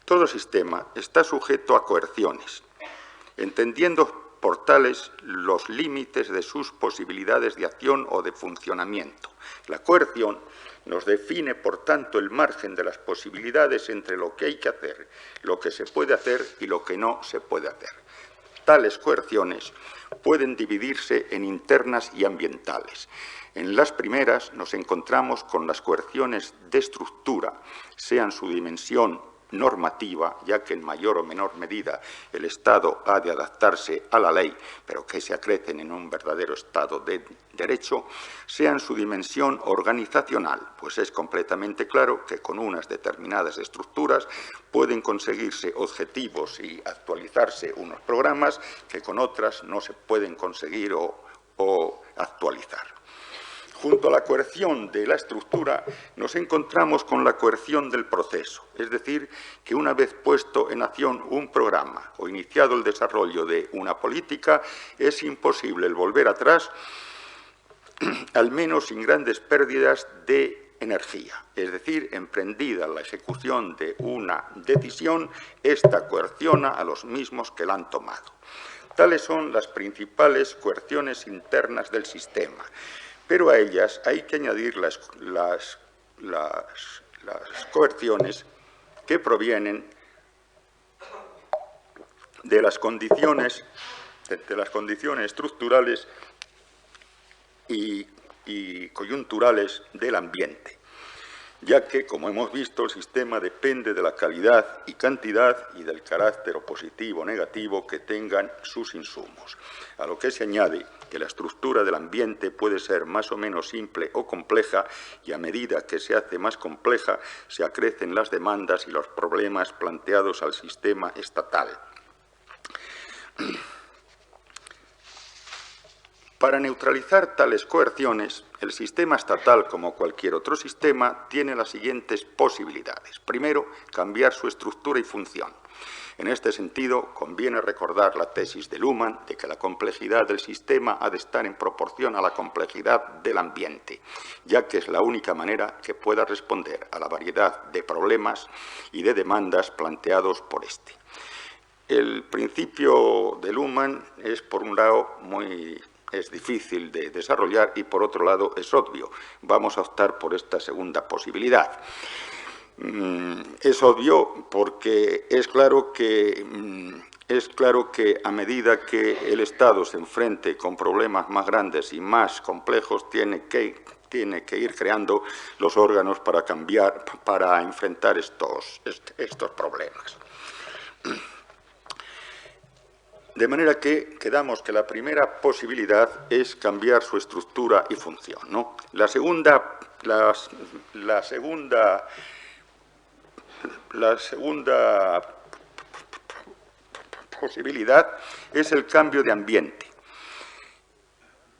Todo sistema está sujeto a coerciones, entendiendo por tales los límites de sus posibilidades de acción o de funcionamiento. La coerción nos define, por tanto, el margen de las posibilidades entre lo que hay que hacer, lo que se puede hacer y lo que no se puede hacer. Tales coerciones pueden dividirse en internas y ambientales. En las primeras nos encontramos con las coerciones de estructura, sean su dimensión normativa, ya que en mayor o menor medida el Estado ha de adaptarse a la ley, pero que se acrecen en un verdadero Estado de derecho, sea en su dimensión organizacional, pues es completamente claro que con unas determinadas estructuras pueden conseguirse objetivos y actualizarse unos programas que con otras no se pueden conseguir o actualizar. Junto a la coerción de la estructura nos encontramos con la coerción del proceso, es decir, que una vez puesto en acción un programa o iniciado el desarrollo de una política, es imposible el volver atrás, al menos sin grandes pérdidas de energía. Es decir, emprendida la ejecución de una decisión, esta coerciona a los mismos que la han tomado. Tales son las principales coerciones internas del sistema. Pero a ellas hay que añadir las coerciones que provienen de las condiciones estructurales y coyunturales del ambiente, ya que, como hemos visto, el sistema depende de la calidad y cantidad y del carácter positivo o negativo que tengan sus insumos, a lo que se añade que la estructura del ambiente puede ser más o menos simple o compleja, y a medida que se hace más compleja, se acrecen las demandas y los problemas planteados al sistema estatal. Para neutralizar tales coerciones, el sistema estatal, como cualquier otro sistema, tiene las siguientes posibilidades. Primero, cambiar su estructura y función. En este sentido, conviene recordar la tesis de Luhmann de que la complejidad del sistema ha de estar en proporción a la complejidad del ambiente, ya que es la única manera que pueda responder a la variedad de problemas y de demandas planteados por este. El principio de Luhmann es, por un lado, es difícil de desarrollar y, por otro lado, es obvio. Vamos a optar por esta segunda posibilidad. Es obvio porque es claro que a medida que el Estado se enfrente con problemas más grandes y más complejos, tiene que ir creando los órganos para enfrentar estos problemas. De manera que quedamos que la primera posibilidad es cambiar su estructura y función, ¿no? La segunda posibilidad es el cambio de ambiente.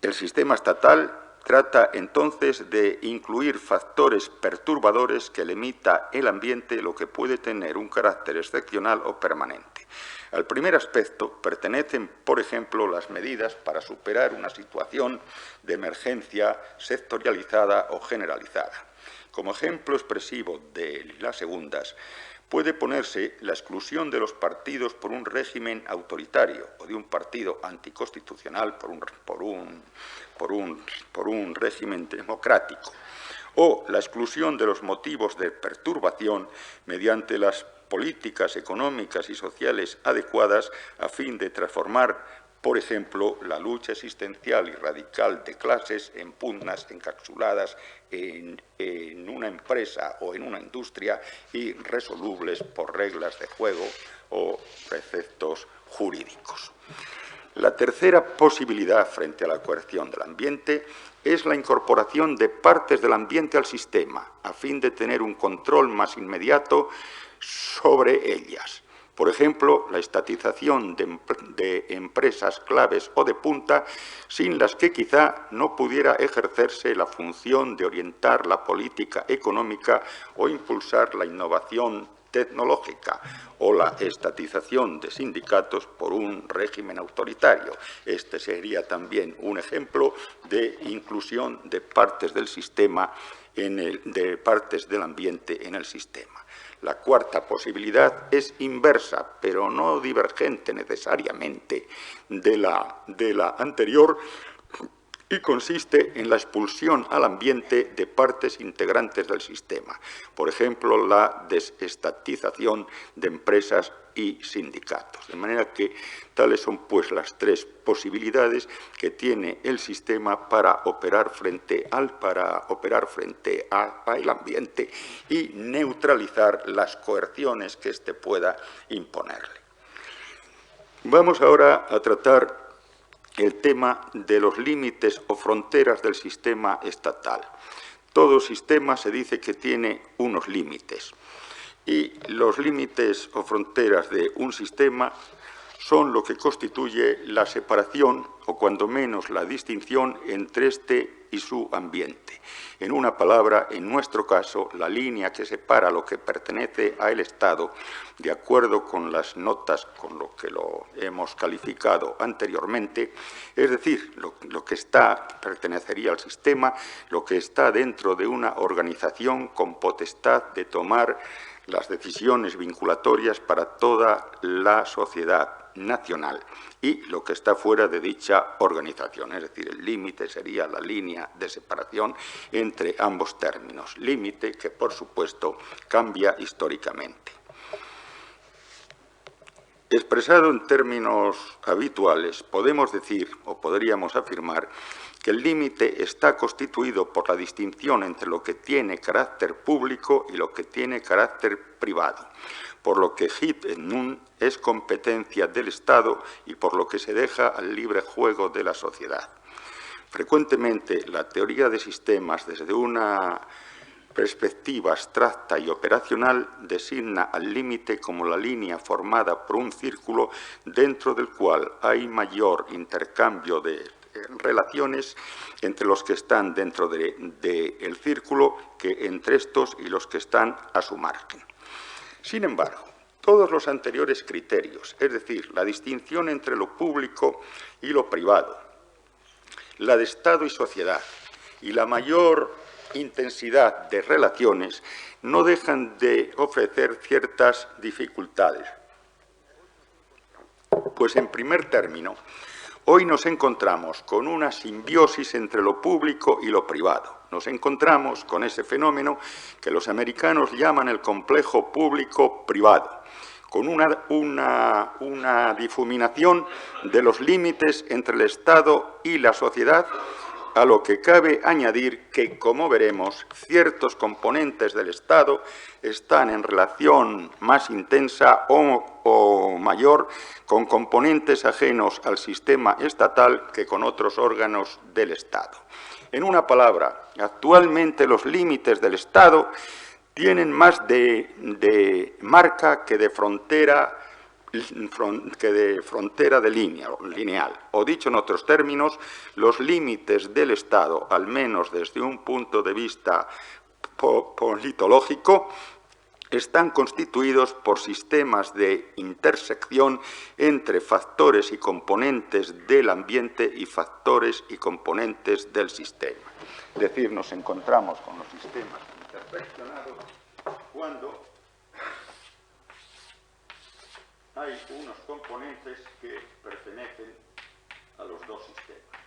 El sistema estatal trata entonces de incluir factores perturbadores que limita el ambiente, lo que puede tener un carácter excepcional o permanente. Al primer aspecto pertenecen, por ejemplo, las medidas para superar una situación de emergencia sectorializada o generalizada. Como ejemplo expresivo de las segundas, puede ponerse la exclusión de los partidos por un régimen autoritario o de un partido anticonstitucional por un régimen democrático, o la exclusión de los motivos de perturbación mediante las políticas económicas y sociales adecuadas a fin de transformar, por ejemplo, la lucha existencial y radical de clases en pugnas encapsuladas en una empresa o en una industria y resolubles por reglas de juego o preceptos jurídicos. La tercera posibilidad frente a la coerción del ambiente es la incorporación de partes del ambiente al sistema, a fin de tener un control más inmediato sobre ellas. Por ejemplo, la estatización de empresas claves o de punta, sin las que quizá no pudiera ejercerse la función de orientar la política económica o impulsar la innovación tecnológica, o la estatización de sindicatos por un régimen autoritario. Este sería también un ejemplo de inclusión de partes del sistema, de partes del ambiente en el sistema. La cuarta posibilidad es inversa, pero no divergente necesariamente de la anterior, y consiste en la expulsión al ambiente de partes integrantes del sistema, por ejemplo, la desestatización de empresas y sindicatos. De manera que tales son pues las tres posibilidades que tiene el sistema para operar frente al ambiente y neutralizar las coerciones que éste pueda imponerle. Vamos ahora a tratar el tema de los límites o fronteras del sistema estatal. Todo sistema se dice que tiene unos límites, y los límites o fronteras de un sistema son lo que constituye la separación, o cuando menos la distinción, entre este y su ambiente. En una palabra, en nuestro caso, la línea que separa lo que pertenece al Estado, de acuerdo con las notas con lo que lo hemos calificado anteriormente, es decir, lo que pertenecería al sistema, lo que está dentro de una organización con potestad de tomar las decisiones vinculatorias para toda la sociedad nacional, y lo que está fuera de dicha organización, es decir, el límite sería la línea de separación entre ambos términos, límite que, por supuesto, cambia históricamente. Expresado en términos habituales, podemos decir, o podríamos afirmar, que el límite está constituido por la distinción entre lo que tiene carácter público y lo que tiene carácter privado, por lo que hic et nunc es competencia del Estado y por lo que se deja al libre juego de la sociedad. Frecuentemente, la teoría de sistemas, desde una perspectiva abstracta y operacional, designa al límite como la línea formada por un círculo dentro del cual hay mayor intercambio de relaciones entre los que están dentro del círculo que entre estos y los que están a su margen. Sin embargo, todos los anteriores criterios, es decir, la distinción entre lo público y lo privado, la de Estado y sociedad, y la mayor intensidad de relaciones, no dejan de ofrecer ciertas dificultades. Pues, en primer término, hoy nos encontramos con una simbiosis entre lo público y lo privado. Nos encontramos con ese fenómeno que los americanos llaman el complejo público-privado, con una difuminación de los límites entre el Estado y la sociedad, a lo que cabe añadir que, como veremos, ciertos componentes del Estado están en relación más intensa o mayor con componentes ajenos al sistema estatal que con otros órganos del Estado. En una palabra, actualmente los límites del Estado tienen más de marca que de frontera frontera lineal, o dicho en otros términos, los límites del Estado, al menos desde un punto de vista politológico, están constituidos por sistemas de intersección entre factores y componentes del ambiente y factores y componentes del sistema. Es decir, nos encontramos con los sistemas interseccionados cuando hay unos componentes que pertenecen a los dos sistemas.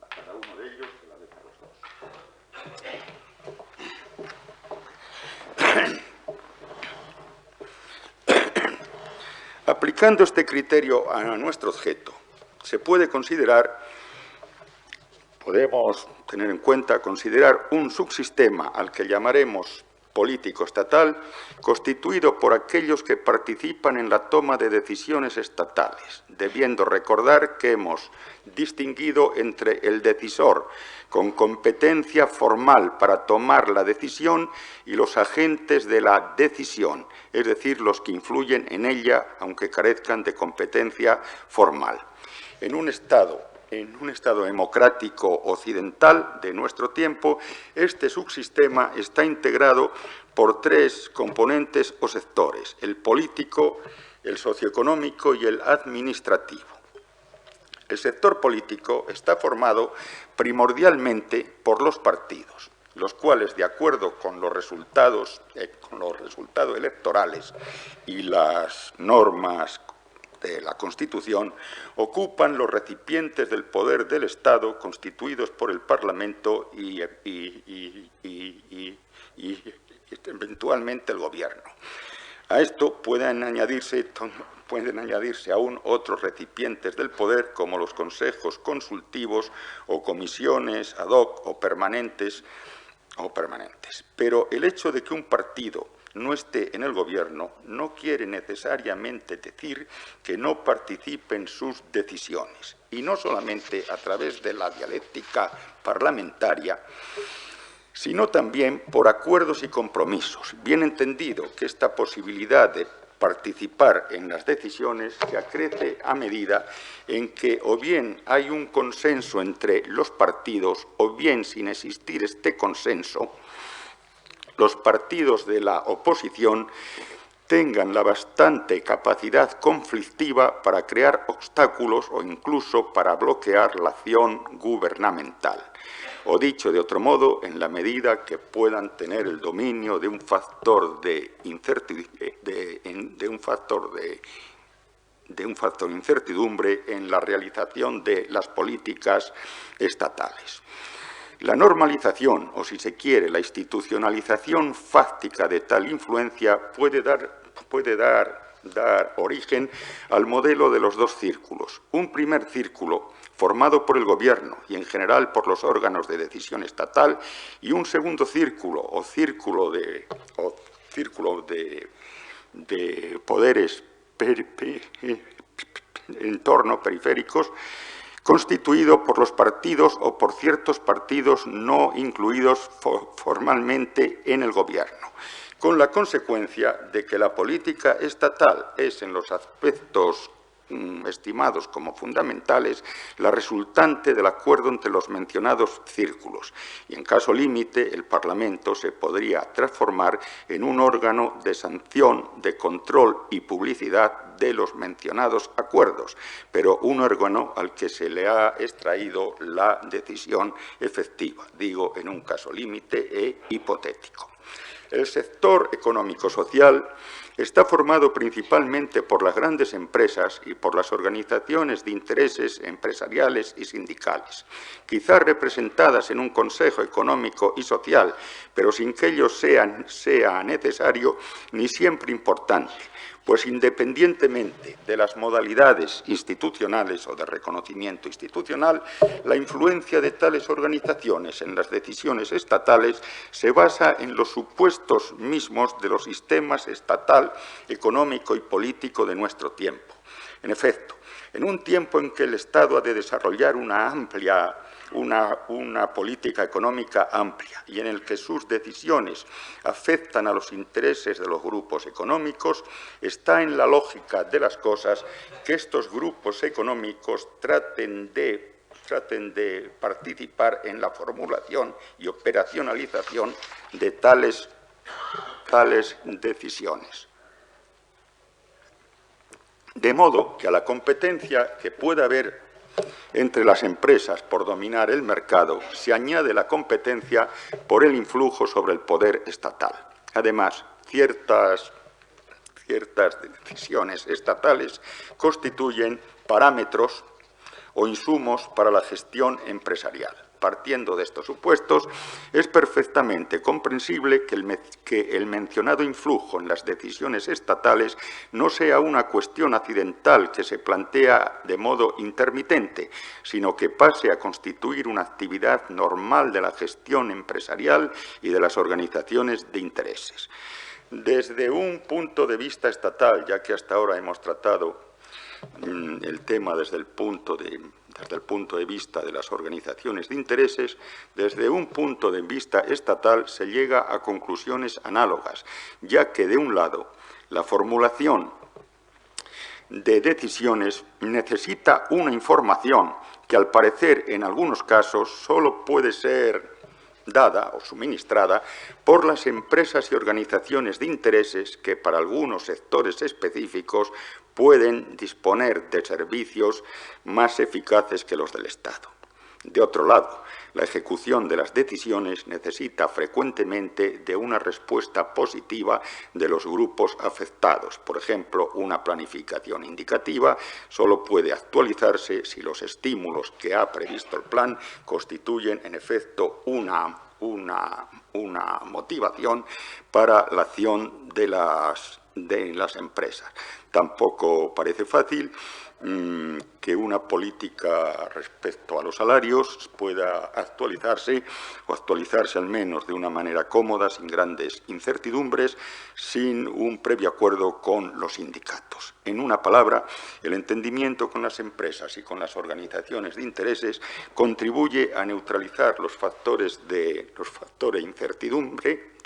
A cada uno de ellos se la deja a los dos. Aplicando este criterio a nuestro objeto, se puede considerar, podemos tener en cuenta, considerar un subsistema al que llamaremos político estatal, constituido por aquellos que participan en la toma de decisiones estatales, debiendo recordar que hemos distinguido entre el decisor con competencia formal para tomar la decisión y los agentes de la decisión, es decir, los que influyen en ella, aunque carezcan de competencia formal. En un Estado democrático occidental de nuestro tiempo, este subsistema está integrado por tres componentes o sectores: el político, el socioeconómico y el administrativo. El sector político está formado primordialmente por los partidos, los cuales, de acuerdo con los resultados electorales y las normas de la Constitución, ocupan los recipientes del poder del Estado constituidos por el Parlamento y eventualmente el Gobierno. A esto pueden añadirse aún otros recipientes del poder, como los consejos consultivos o comisiones ad hoc o permanentes. Pero el hecho de que un partido no esté en el Gobierno no quiere necesariamente decir que no participe en sus decisiones, y no solamente a través de la dialéctica parlamentaria, sino también por acuerdos y compromisos. Bien entendido que esta posibilidad de participar en las decisiones se acrece a medida en que o bien hay un consenso entre los partidos o bien, sin existir este consenso, los partidos de la oposición tengan la bastante capacidad conflictiva para crear obstáculos o incluso para bloquear la acción gubernamental. O dicho de otro modo, en la medida que puedan tener el dominio de un factor de incertidumbre en la realización de las políticas estatales. La normalización, o si se quiere, la institucionalización fáctica de tal influencia puede dar origen al modelo de los dos círculos. Un primer círculo formado por el Gobierno y en general por los órganos de decisión estatal, y un segundo círculo o círculo de poderes en torno periféricos, constituido por los partidos o por ciertos partidos no incluidos formalmente en el Gobierno, con la consecuencia de que la política estatal es, en los aspectos estimados como fundamentales, la resultante del acuerdo entre los mencionados círculos, y en caso límite el Parlamento se podría transformar en un órgano de sanción, de control y publicidad de los mencionados acuerdos, pero un órgano al que se le ha extraído la decisión efectiva, digo, en un caso límite e hipotético. El sector económico-social está formado principalmente por las grandes empresas y por las organizaciones de intereses empresariales y sindicales, quizás representadas en un Consejo Económico y Social, pero sin que ello sea necesario ni siempre importante, pues independientemente de las modalidades institucionales o de reconocimiento institucional, la influencia de tales organizaciones en las decisiones estatales se basa en los supuestos mismos de los sistemas estatal, económico y político de nuestro tiempo. En efecto, en un tiempo en que el Estado ha de desarrollar una amplia una política económica amplia y en el que sus decisiones afectan a los intereses de los grupos económicos, está en la lógica de las cosas que estos grupos económicos traten de participar en la formulación y operacionalización de tales decisiones. De modo que a la competencia que pueda haber entre las empresas por dominar el mercado se añade la competencia por el influjo sobre el poder estatal. Además, ciertas decisiones estatales constituyen parámetros o insumos para la gestión empresarial. Partiendo de estos supuestos, es perfectamente comprensible que el mencionado influjo en las decisiones estatales no sea una cuestión accidental que se plantea de modo intermitente, sino que pase a constituir una actividad normal de la gestión empresarial y de las organizaciones de intereses. Desde un punto de vista estatal, ya que hasta ahora hemos tratado el tema desde el punto de vista de las organizaciones de intereses, desde un punto de vista estatal se llega a conclusiones análogas, ya que de un lado la formulación de decisiones necesita una información que al parecer en algunos casos solo puede ser dada o suministrada por las empresas y organizaciones de intereses que para algunos sectores específicos pueden disponer de servicios más eficaces que los del Estado. De otro lado, la ejecución de las decisiones necesita frecuentemente de una respuesta positiva de los grupos afectados. Por ejemplo, una planificación indicativa solo puede actualizarse si los estímulos que ha previsto el plan constituyen, en efecto, una motivación para la acción de las empresas. Tampoco parece fácil que una política respecto a los salarios pueda actualizarse o actualizarse al menos de una manera cómoda, sin grandes incertidumbres, sin un previo acuerdo con los sindicatos. En una palabra, el entendimiento con las empresas y con las organizaciones de intereses contribuye a neutralizar los factores de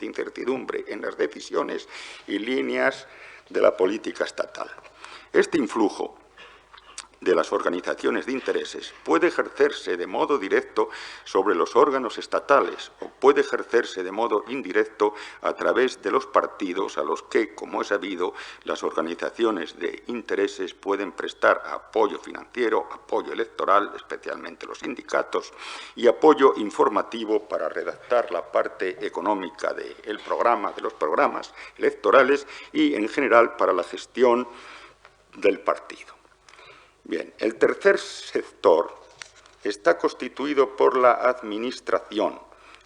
incertidumbre en las decisiones y líneas de la política estatal. Este influjo de las organizaciones de intereses puede ejercerse de modo directo sobre los órganos estatales o puede ejercerse de modo indirecto a través de los partidos a los que, como es sabido, las organizaciones de intereses pueden prestar apoyo financiero, apoyo electoral, especialmente los sindicatos, y apoyo informativo para redactar la parte económica de los programas electorales y, en general, para la gestión del partido. Bien, el tercer sector está constituido por la administración,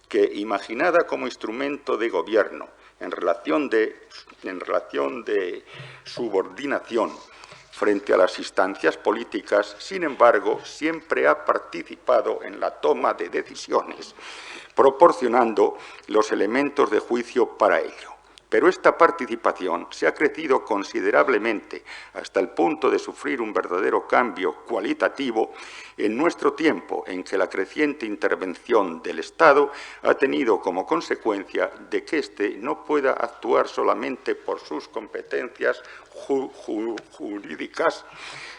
que, imaginada como instrumento de gobierno en relación de subordinación frente a las instancias políticas, sin embargo, siempre ha participado en la toma de decisiones, proporcionando los elementos de juicio para ello. Pero esta participación se ha crecido considerablemente hasta el punto de sufrir un verdadero cambio cualitativo en nuestro tiempo, en que la creciente intervención del Estado ha tenido como consecuencia de que éste no pueda actuar solamente por sus competencias jurídicas,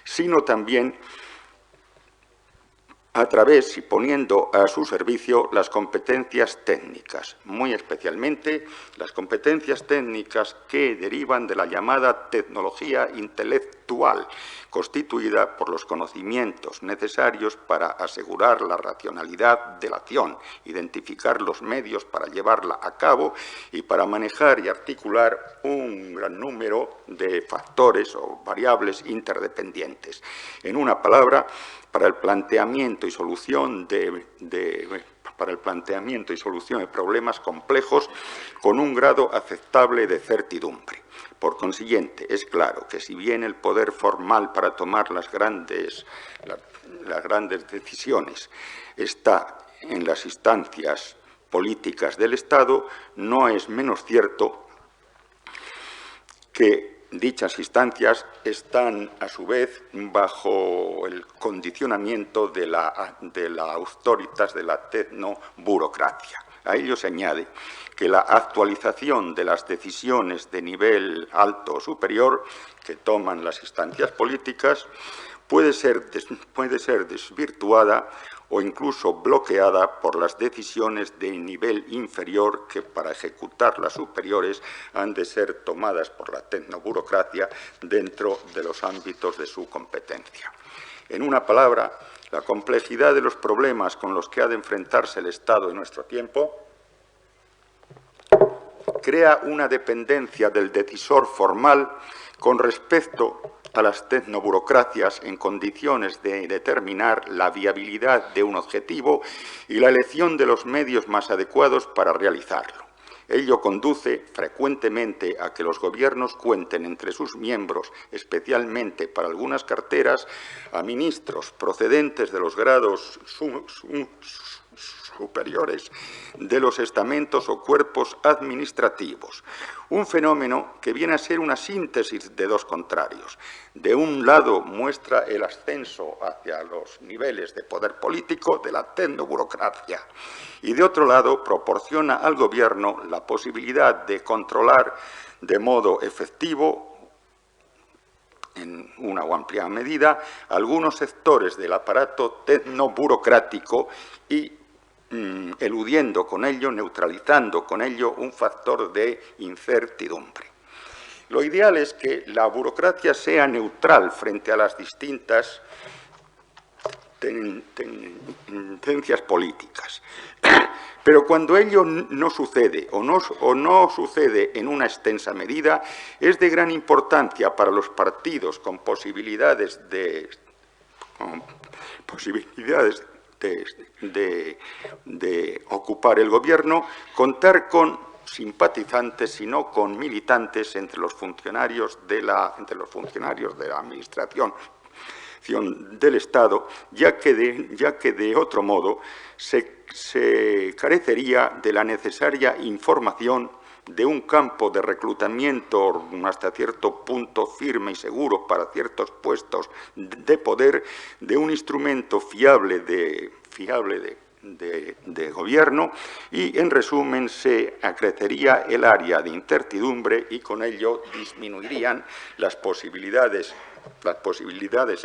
sino también a través y poniendo a su servicio las competencias técnicas, muy especialmente las competencias técnicas que derivan de la llamada tecnología intelectual, constituida por los conocimientos necesarios para asegurar la racionalidad de la acción, identificar los medios para llevarla a cabo y para manejar y articular un gran número de factores o variables interdependientes. En una palabra, para el planteamiento y solución de problemas complejos con un grado aceptable de certidumbre. Por consiguiente, es claro que si bien el poder formal para tomar las grandes decisiones está en las instancias políticas del Estado, no es menos cierto que dichas instancias están, a su vez, bajo el condicionamiento de la autoritas, de la tecnoburocracia. A ello se añade que la actualización de las decisiones de nivel alto o superior que toman las instancias políticas puede ser desvirtuada o incluso bloqueada por las decisiones de nivel inferior que para ejecutar las superiores han de ser tomadas por la tecnoburocracia dentro de los ámbitos de su competencia. En una palabra, la complejidad de los problemas con los que ha de enfrentarse el Estado en nuestro tiempo crea una dependencia del decisor formal con respecto a las tecnoburocracias en condiciones de determinar la viabilidad de un objetivo y la elección de los medios más adecuados para realizarlo. Ello conduce frecuentemente a que los gobiernos cuenten entre sus miembros, especialmente para algunas carteras, a ministros procedentes de los grados superiores de los estamentos o cuerpos administrativos. Un fenómeno que viene a ser una síntesis de dos contrarios. De un lado muestra el ascenso hacia los niveles de poder político de la tecnoburocracia y de otro lado proporciona al gobierno la posibilidad de controlar de modo efectivo en una o amplia medida algunos sectores del aparato tecnoburocrático y eludiendo con ello, neutralizando con ello un factor de incertidumbre. Lo ideal es que la burocracia sea neutral frente a las distintas tendencias políticas. Pero cuando ello no sucede o no sucede en una extensa medida, es de gran importancia para los partidos con posibilidades de ocupar el gobierno, contar con simpatizantes, sino con militantes entre los funcionarios de la administración del Estado, ya que de otro modo se carecería de la necesaria información de un campo de reclutamiento hasta cierto punto firme y seguro para ciertos puestos de poder, de un instrumento fiable de gobierno y, en resumen, se acrecería el área de incertidumbre y con ello disminuirían las posibilidades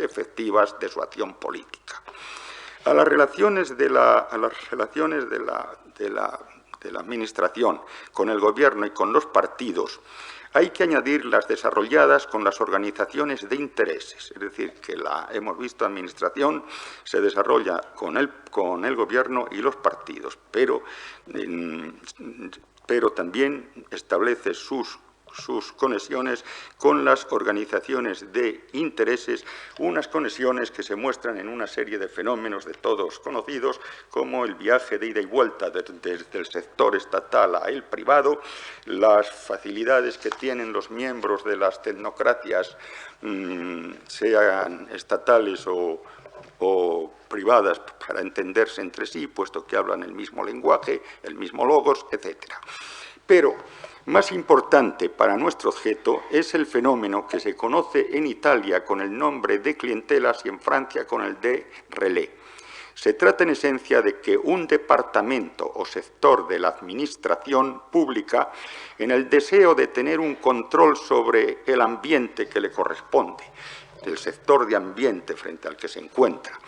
efectivas de su acción política. A las relaciones de la Administración con el Gobierno y con los partidos hay que añadir las desarrolladas con las organizaciones de intereses, es decir, que hemos visto Administración se desarrolla con el Gobierno y los partidos, pero también establece sus conexiones con las organizaciones de intereses, unas conexiones que se muestran en una serie de fenómenos de todos conocidos, como el viaje de ida y vuelta desde el sector estatal a el privado, las facilidades que tienen los miembros de las tecnocracias, sean estatales o privadas, para entenderse entre sí, puesto que hablan el mismo lenguaje, el mismo logos, etc. Pero más importante para nuestro objeto es el fenómeno que se conoce en Italia con el nombre de clientelas y en Francia con el de relé. Se trata en esencia de que un departamento o sector de la administración pública, en el deseo de tener un control sobre el ambiente que le corresponde, el sector de ambiente frente al que se encuentra,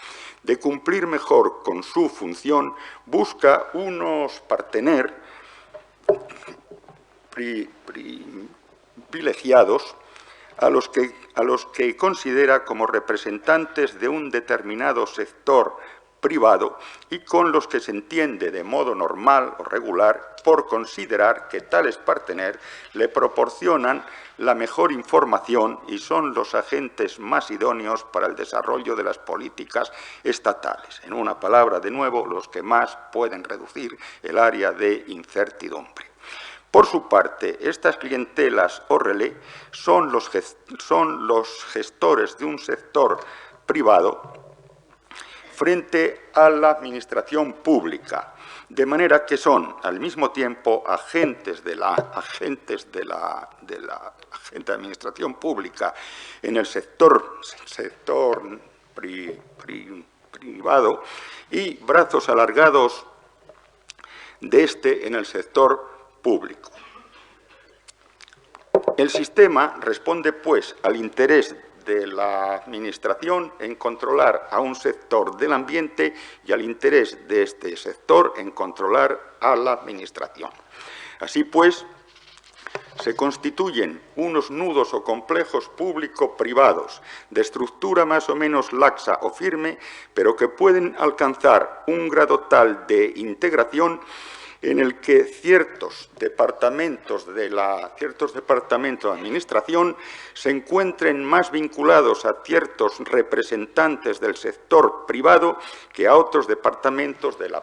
de cumplir mejor con su función, busca unos partener privilegiados a los que considera como representantes de un determinado sector privado y con los que se entiende de modo normal o regular por considerar que tales partener le proporcionan la mejor información y son los agentes más idóneos para el desarrollo de las políticas estatales. En una palabra, de nuevo, los que más pueden reducir el área de incertidumbre. Por su parte, estas clientelas o relé son los gestores de un sector privado frente a la administración pública, De manera que son, al mismo tiempo, agentes de la administración pública en el sector privado y brazos alargados de este en el sector público. El sistema responde, pues, al interés de la Administración en controlar a un sector del ambiente y al interés de este sector en controlar a la Administración. Así pues, se constituyen unos nudos o complejos público-privados de estructura más o menos laxa o firme, pero que pueden alcanzar un grado tal de integración en el que ciertos departamentos de administración se encuentren más vinculados a ciertos representantes del sector privado que a otros departamentos de la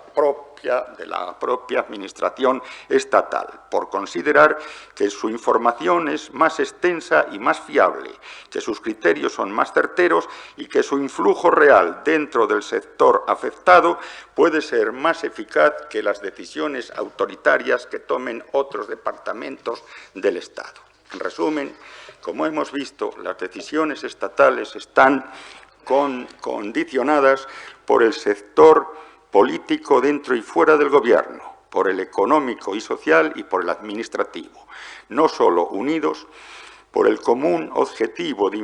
propia administración estatal, por considerar que su información es más extensa y más fiable, que sus criterios son más certeros y que su influjo real dentro del sector afectado puede ser más eficaz que las decisiones autoritarias que tomen otros departamentos del Estado. En resumen, como hemos visto, las decisiones estatales están condicionadas por el sector político dentro y fuera del Gobierno, por el económico y social y por el administrativo, no solo unidos por el común objetivo de